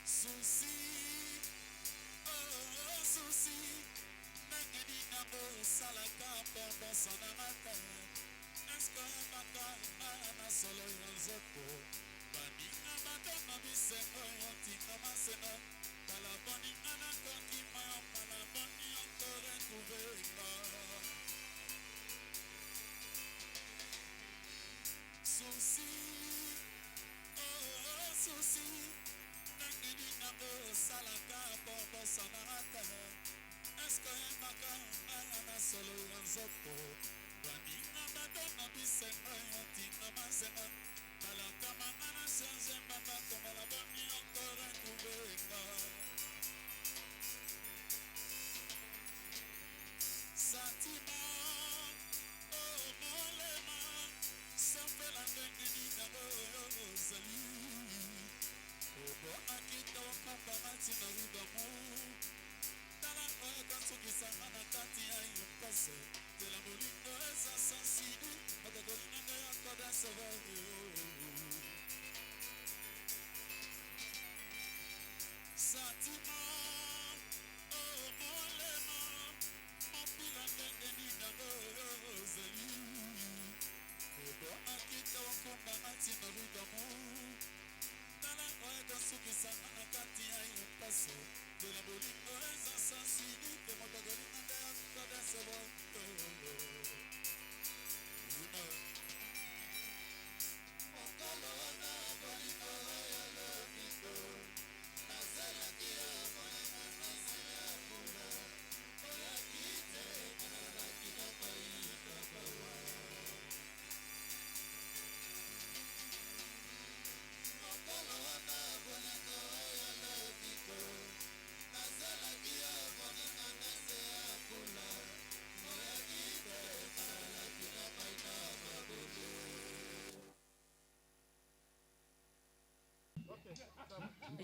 Souci, oh souci, nango osalaka pardonsa na mata eske oyebaka na solo ya nzoto baninga badona bisengo yotinga masena kala boninga nakoki mayo kala boni okoretrouvenga susi susi nangini nango osalaka pardonsa na mata eske oyebaka na solo ya nzoto baninga badona bisengo yotinga masena kalaka mangana change mbanga komala boni okoretrouvenga santima molema sempela ndenge ninango ozali obonaki tokombanga ntina rudamu tala oyaka nsukisanga na kati ya yopase tela molingo eza sansidi okakolinanga ya kodasevare santima molema mopila ndenge ninango ozali obonaki tokombanga ntina rudamu tala oyaka nsukisanga na kati ya yopase tela molingo eza sansidi te motokolinganga ya kodasevare mokolo wana bolingo ya lobiko nazelaki ya bolingo nasila ya kula oyaki te manalaki na bayika bawa mokolo wana bolingo ya lobiko nazelaki ya bolingo nase ya kula oyaki te manalaki na bayika babulu.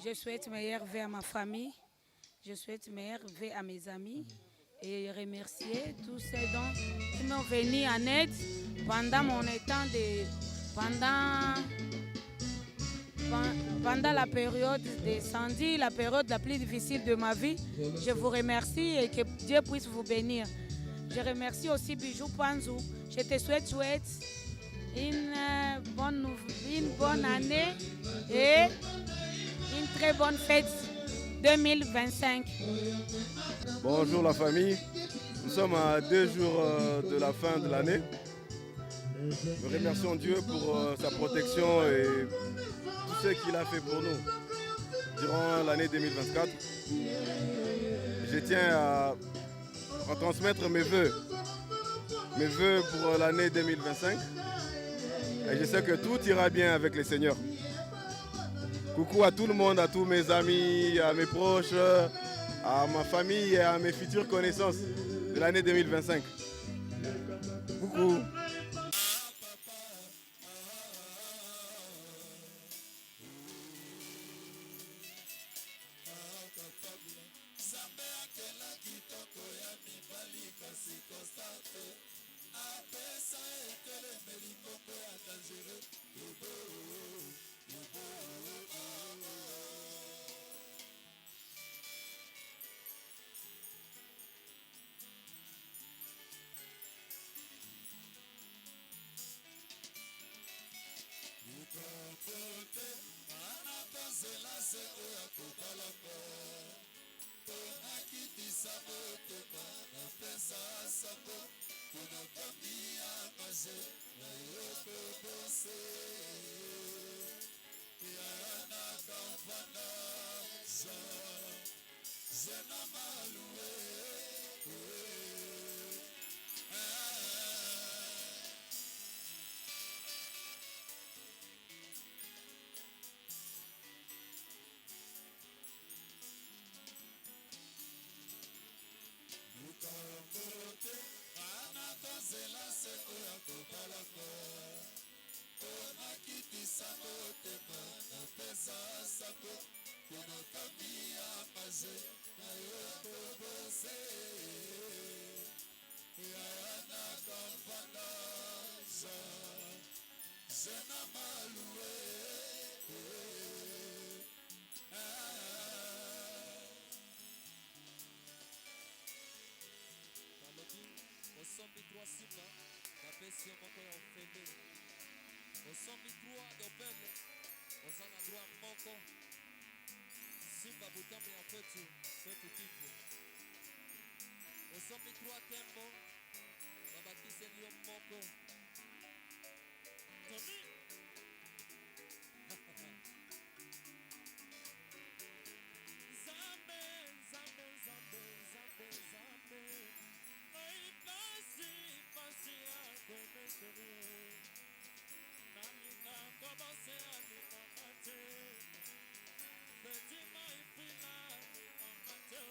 Je souhaite meilleure vie à ma famille, je souhaite meilleure vie à mes amis et remercier tous ceux qui m'ont venu en aide pendant mon temps pendant la période d'incendie, la période la plus difficile de ma vie. Je vous remercie et que Dieu puisse vous bénir. Je remercie aussi Bijou Panzou. Je te souhaite une bonne année et une très bonne fête 2025. Bonjour la famille, nous sommes à 2 jours de la fin de l'année. Nous remercions Dieu pour sa protection et tout ce qu'il a fait pour nous durant l'année 2024. Je tiens à transmettre mes vœux pour l'année 2025 et je sais que tout ira bien avec le Seigneur. Coucou à tout le monde, à tous mes amis, à mes proches, à ma famille et à mes futures connaissances de l'année 2025. Coucou. 3 Simba, Kapesi Moko ya Ofele. Osomi 3 Dobele, Osana droit Moko. Simba Butambo ya kwetu, kwetu Kivu. Osomi 3 Tembo, Babakise Lio Moko. Tommy! Zambe, Zambe, Zambe, Zambe, Zambe. Oi, pasi, pasi, akweme chérie. Nalinga, kobose, alinga, mate. Petit moi, fila, alinga, mate.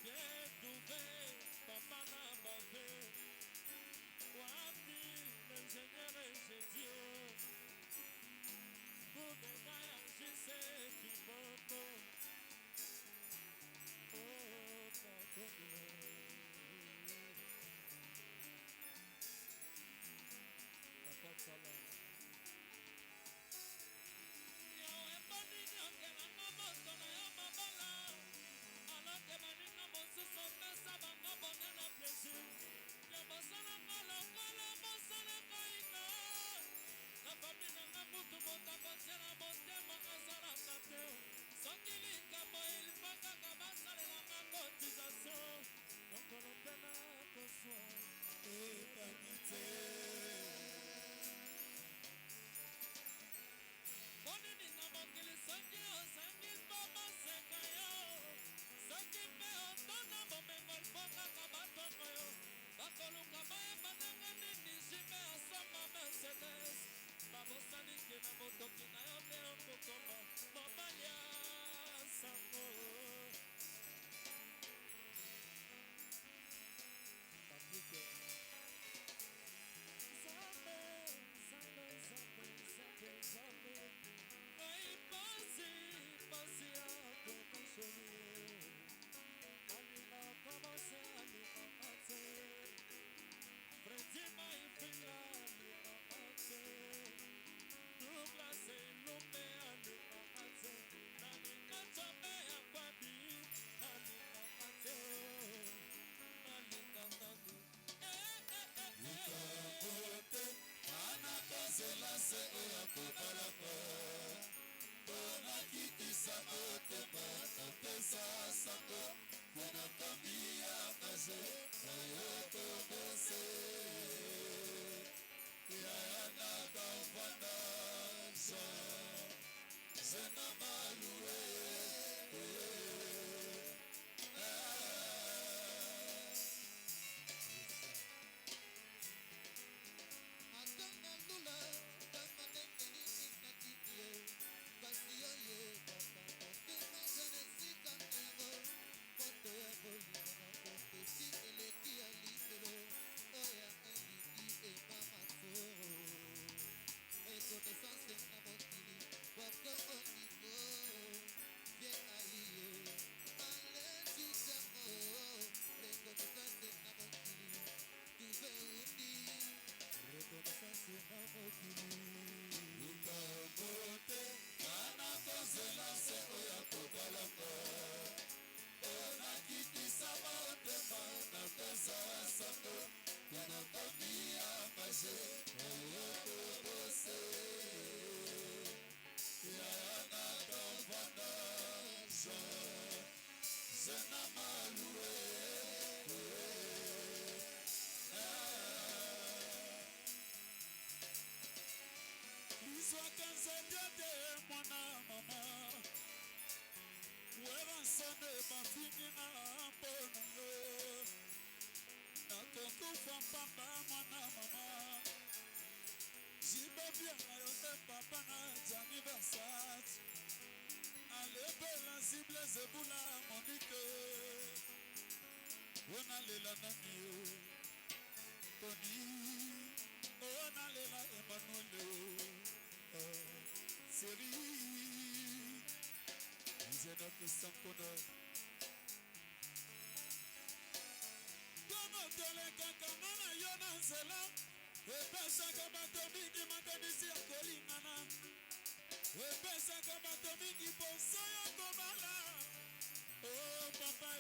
Bien trouvé, papa n'a bavé. Wapi, l'ingénieur et j'ai Dieu. Pour des voyages, je sais qui m'entend. Oh, pardonne. Papa Sala. Yo, eboni nyoke na momoto na yo mabala. Alors que baninga mosusu pesa bango bonne na plaisir. Yo bosana ngolo ngolo bosana koinga. Na famille na mutu motabotiela motema azalaka te. Soki likambo ilifakaka basalelanga cotisation. Mokolo mpe na koswa epangi te. Bonini na mokili soki osangi mpo baseka yo. Soki mpe otona bomengo lifokaka batongo yo. Bakoluka bayeba ndenge nini jime asomba Mercedes. Babosani ke na motoki na yo nde okokoma mobali ya sango. Patrick Zambe, Zambe, Zambe, Zambe, Zambe. Oi, pasi, pasi akweme chérie. Alina komose, alina mate. Fredi maifila, alina mate. Douglas Lumbe, alina mate. Nalina Chombe Akwabi, alina mate. Alina nani. Ukapote, anakozela se oya kobalaka. Bona kitisa motema, napesa sango. Kuna kambia kaze, na yoko bose. Yayana kavana, zena maluwe. Atanga lula, kama nengeni ninakitie. Basi yoye, baba, motema zanesika nengo. Moto ya boli, mama kote, sineleki ya libero. Oya eliki ema matoro. Reconnaissance na mokili, wako oniko. Bien aïe, allez tout samo. Reconnaissance na mokili, tout veuni. Reconnaissance na mokili. Ukabote, ana kozela se oya kobalaka. Ona kitisa motema na pesa sango. Yana kamia maje, oyoko bose. Yana kavana, zena maluwe. Liswaka nzambia te mwana mama. Wera nsone bafingi na mpona yo. Nakokufa mpamba mwana mama. Jibobia na yo te papa na Gianni Versace. Alebela zible zebula Monique. Ona lela nani yo. Tony. Ona lela Emmanuel. Série. Vous êtes notre sans connaître. Comment te les kakama na yo na nzela. Epesaka bato mingi makanisi ya kolingana. Epesaka bato mingi poso ya kobala. Oh papa.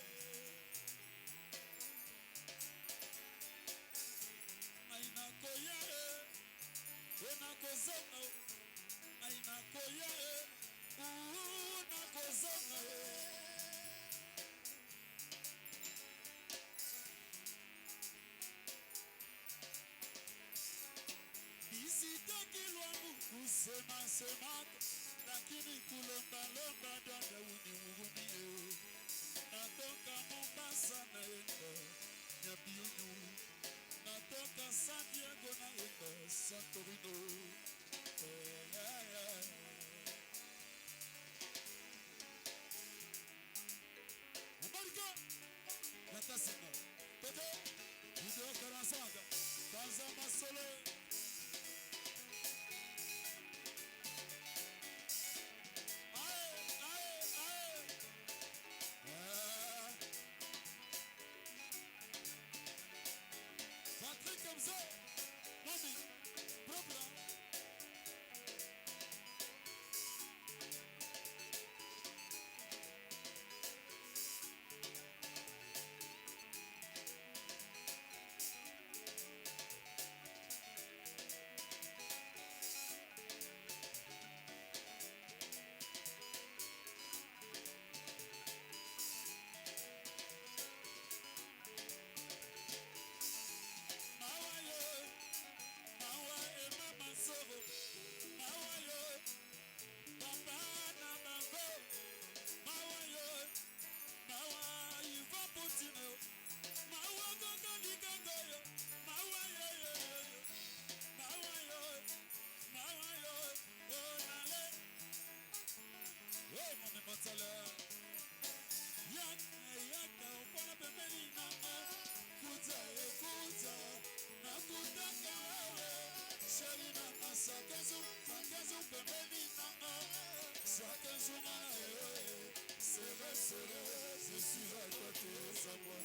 semaka lakini kulombalomba dada unihurumie natoka Mombasa naenda Nyabiunyu natoka San Diego naenda Santorino Amerika Natasena Toto Video Karansanga Tanzama Solo Patrick comme ça, Mami, propre. Je suis à côté sans moi.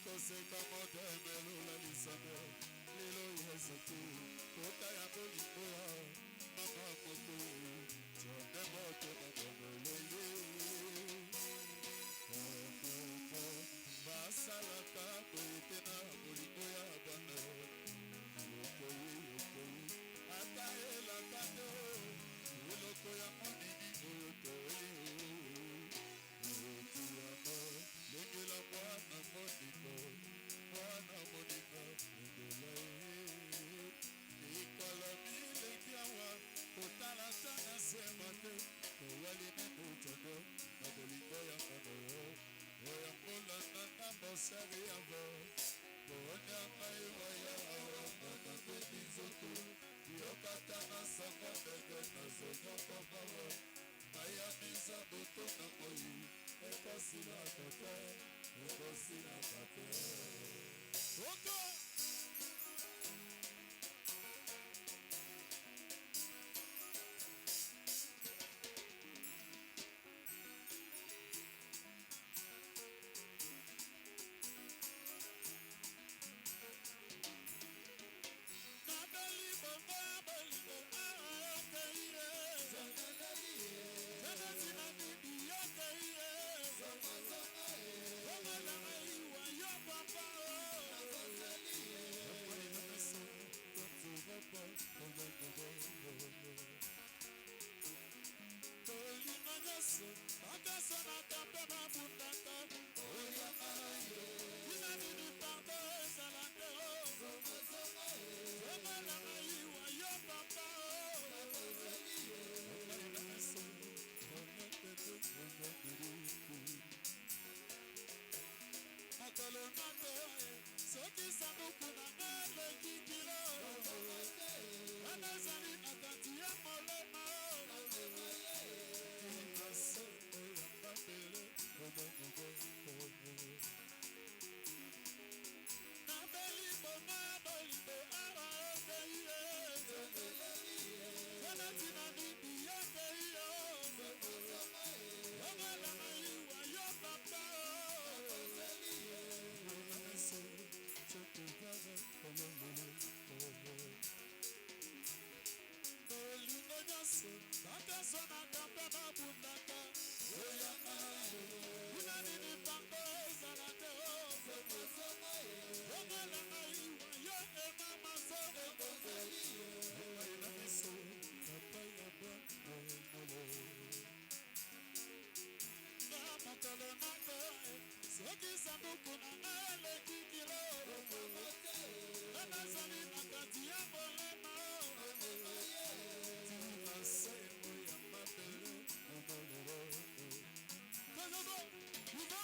koseka motemelo la lisano lelo yesutu kota ya bolingo ya mama moko tonde moto na bomolele basalaka boyete na bolingo ya bana yokoyi ata elaka te eloko ya monini oyo toyi lengela mwana moningo lengela likolo milengi awa kotala ta na sema te towali minotono na bolingo ya mono oya kolanda na mosali yango pona ngai waya awa nakande bizoto yokata na sango ndenge nazonyoko mawa aya misa boto na moi ekosilaka te ekosilaka te oko soki sanduku na ngaleki kilo anazali akanti ya molema kinaseko ya mabele nabeli boma bolimbo awa okeiye konatina nini yokeiyo yomalama iwa yo papa olingo nyonso bakasonaka mpe babundaka kuna nini bango ezala te omalanga iwa yo emamaso na miso papa ya bwangolo na mokolo nako soki sanduku na nga eleki kilo anazali na kati ya molema tinasemo ya mabele omoloro kozogo ivo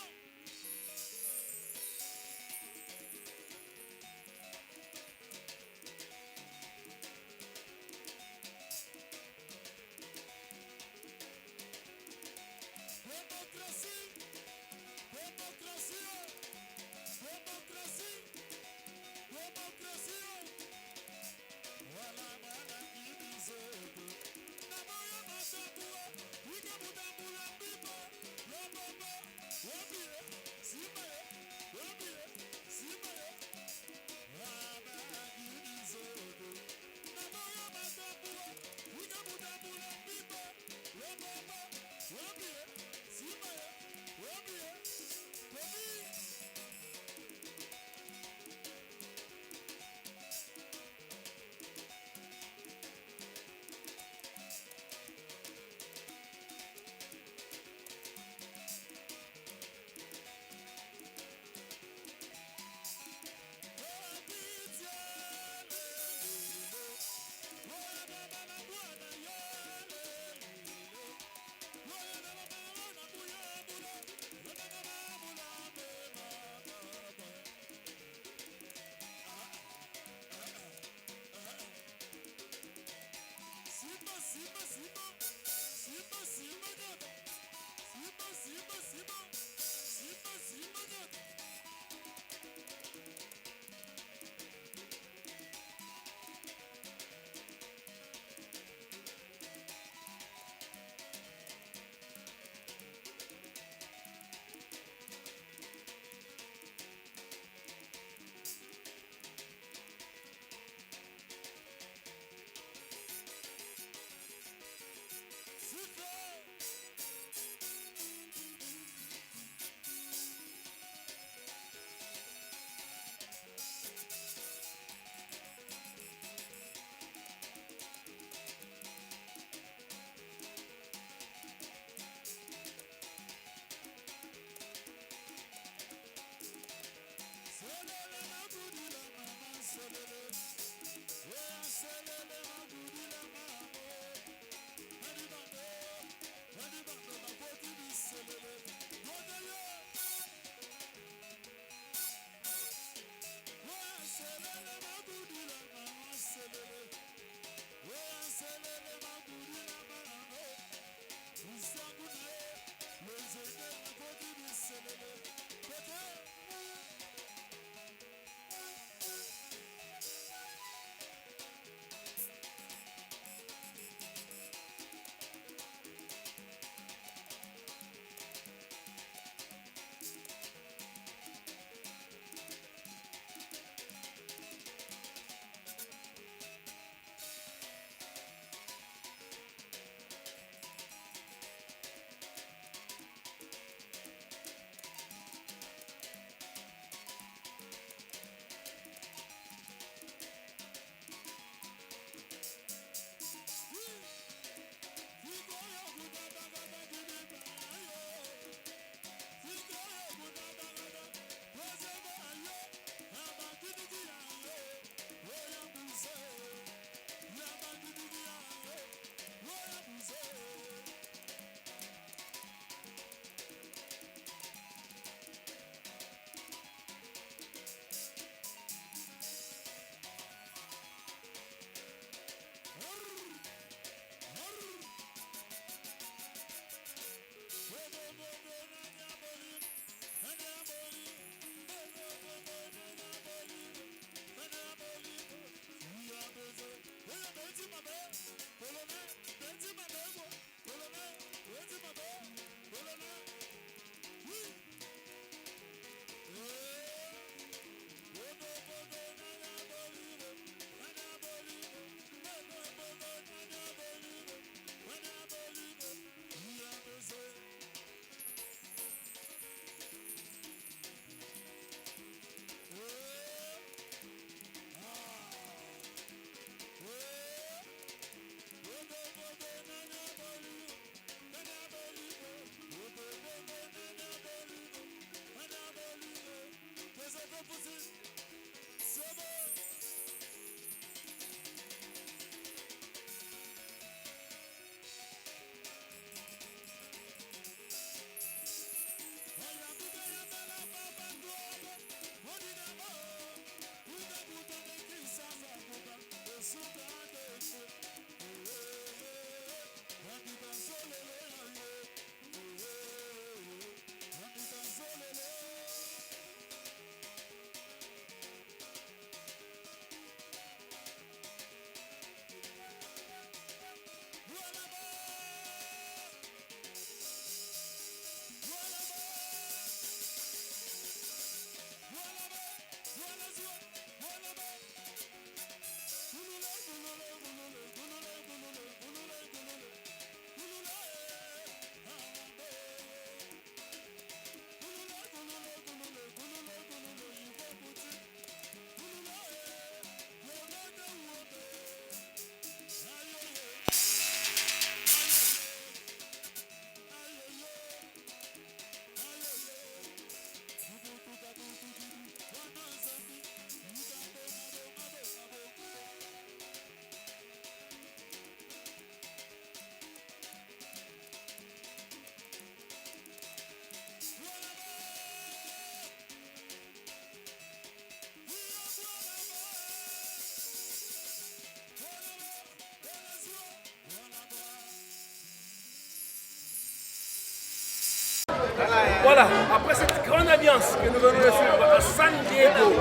Voilà, après cette grande alliance que nous venons de suivre à San Diego,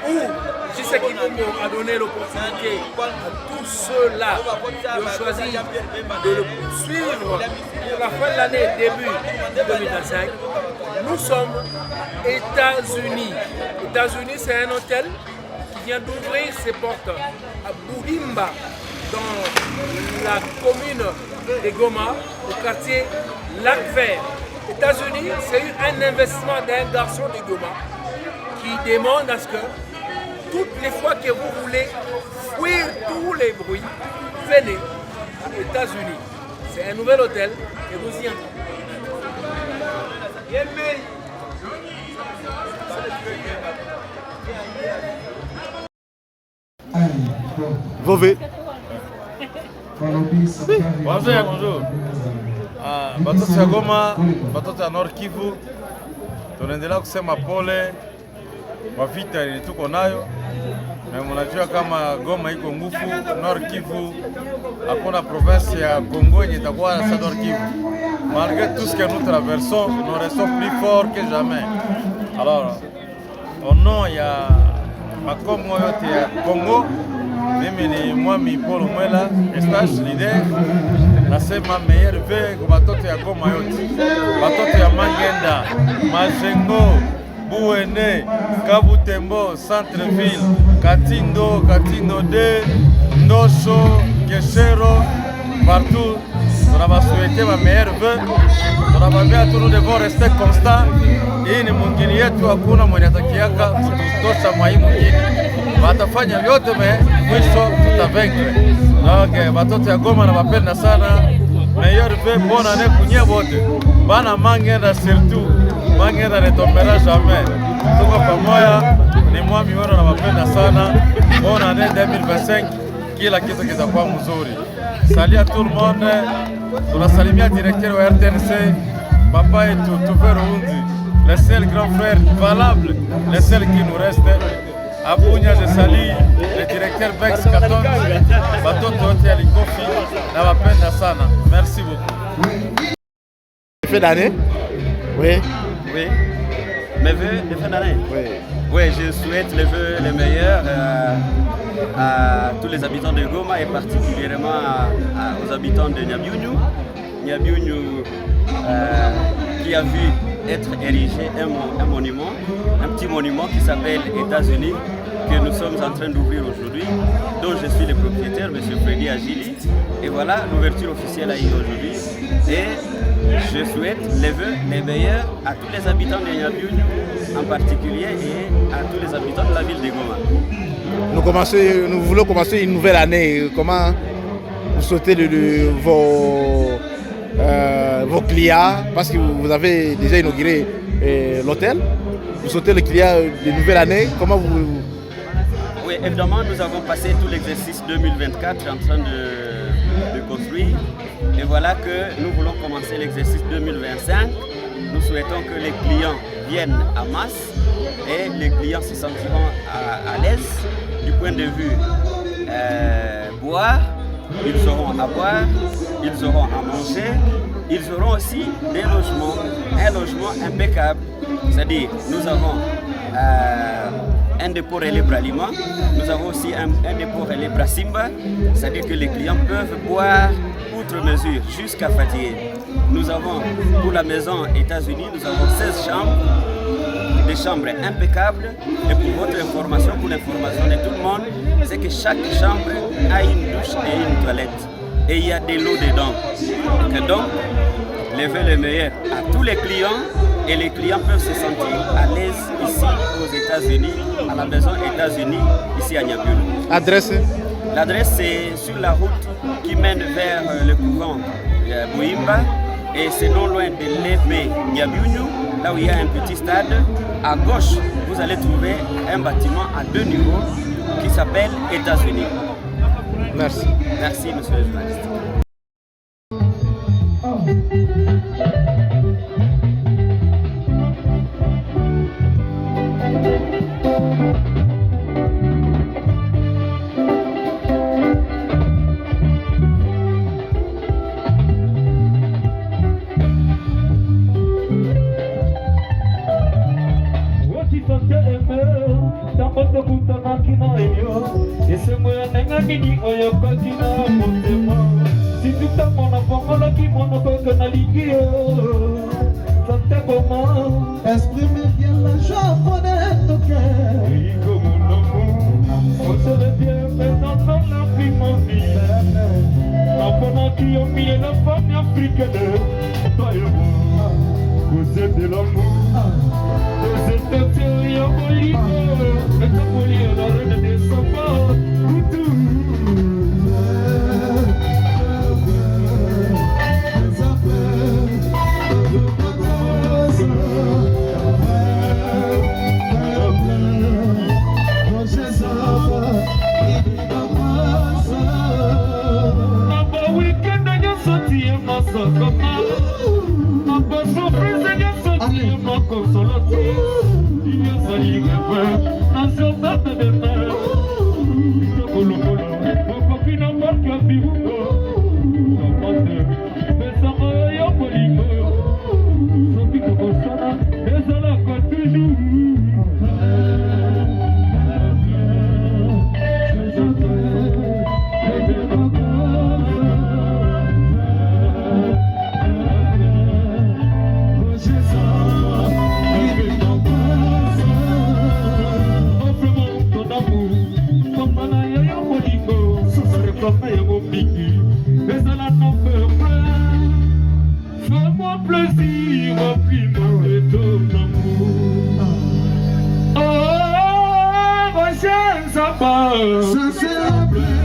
où J.C. Kibongo a donné l'opportunité à tous ceux-là qui ont choisi de le suivre pour la fin de l'année, début 2025, nous sommes États-Unis. États-Unis, c'est un hôtel qui vient d'ouvrir ses portes à Buhimba, dans la commune de Goma, au quartier Lac-Vert. États-Unis, c'est un investissement d'un garçon de Goma qui demande à ce que toutes les fois que vous voulez fuir tous les bruits, venez aux États-Unis. C'est un nouvel hôtel et vous y entrez. Vové. Bonjour. Batoto ya Goma, batoto ya Nord Kivu, tunaendelea kusema pole kwa vita ile tuko nayo, na mnajua kama Goma iko nguvu, Nord Kivu hakuna province ya Kongo yenye itakuwa na Nord Kivu. malgré tout ce que nous traversons, nous restons plus forts que jamais. Alors, au nom ya makongo yote ya Congo, mimi ni mwami Paul Mwela, Estache leader, nasema meilleur vœu kwa batoto ya Goma yote, batoto ya Mangenda, Majengo, Buene, Kabutembo, Centreville, Katindo, Katindo 2, Ndosho, Keshero, partout. On va souhaiter ma meilleure vœu. On va bien tous nous devons rester constants. Hii ni mwingine yetu, hakuna mwenye atakiaka kutosha mwa hii mwingine. Watafanya vyote mwisho tutavaincre. Donc watoto ya Goma na wapenda sana. Meilleur vœu bonne année kunye wote. Bana Mangenda surtout. Mangenda ne tombera jamais. Tuko pamoja, ni mwami wenu na wapenda sana. Bonne année 2025. Kila kitu kitakuwa mzuri. Salut à tout le monde. Tunasalimia directeur wa RTNC, papa yetu Tuvero Undi, le seul grand frère valable, le seul qui nous reste. Abunya, je salue le directeur Bex Katon, batoto yote ya Likofi na wapenda sana. Merci beaucoup. Fin d'année? Oui. Oui. Mes vœux de fin d'année? Oui. Oui, je souhaite les vœux les meilleurs à tous les habitants de Goma et particulièrement aux habitants de Nyabiunyu. Nyabiunyu qui a vu être érigé un monument, un petit monument qui s'appelle États-Unis, que nous sommes en train d'ouvrir aujourd'hui, dont je suis le propriétaire, M. Freddy Agili. Et voilà, l'ouverture officielle a eu aujourd'hui. Et je souhaite les vœux les meilleurs à tous les habitants de Nyabiunyu en particulier et à tous les habitants de la ville de Goma. Nous voulons commencer une nouvelle année. Comment vous souhaitez vos clients, parce que vous avez déjà inauguré l'hôtel. Vous souhaitez les clients de nouvelle année. Comment vous... Oui, évidemment, nous avons passé tout l'exercice 2024 en train de construire. Et voilà que nous voulons commencer l'exercice 2025. Nous souhaitons que les clients viennent à masse et les clients se sentiront à l'aise du point de vue boire. Ils auront à boire, ils auront à manger, ils auront aussi des logements, un logement impeccable. C'est-à-dire, nous avons un dépôt libre aliments, nous avons aussi un dépôt libre à Simba, c'est-à-dire que les clients peuvent boire outre mesure jusqu'à fatiguer. Nous avons pour la maison États-Unis, nous avons 16 chambres, des chambres impeccables. Et pour votre information, pour l'information de tout le monde, c'est que chaque chambre a une douche et une toilette. Et il y a de l'eau dedans. Et donc, les vœux les meilleurs à tous les clients. Et les clients peuvent se sentir à l'aise ici aux États-Unis, à la maison États-Unis, ici à Nyabiunyu. Adresse? L'adresse c'est sur la route qui mène vers le couvent Bouimba. Et c'est non loin de l'épée Nyabiunyu, là où il y a un petit stade. À gauche, vous allez trouver un bâtiment à 2 niveaux qui s'appelle États-Unis. Merci. Merci, monsieur le journaliste. Exprime bien la joie de ton cœur. Oui, comme mon amour, on se le vient maintenant dans la primavera. Pendant qui ont mis la femme africaine, toi et moi, vous êtes de l'amour. Vous êtes un terrier bolide, et comme vous l'y la reine des sabbats, vous tous. Vivo, Samba, ça c'est la plaie.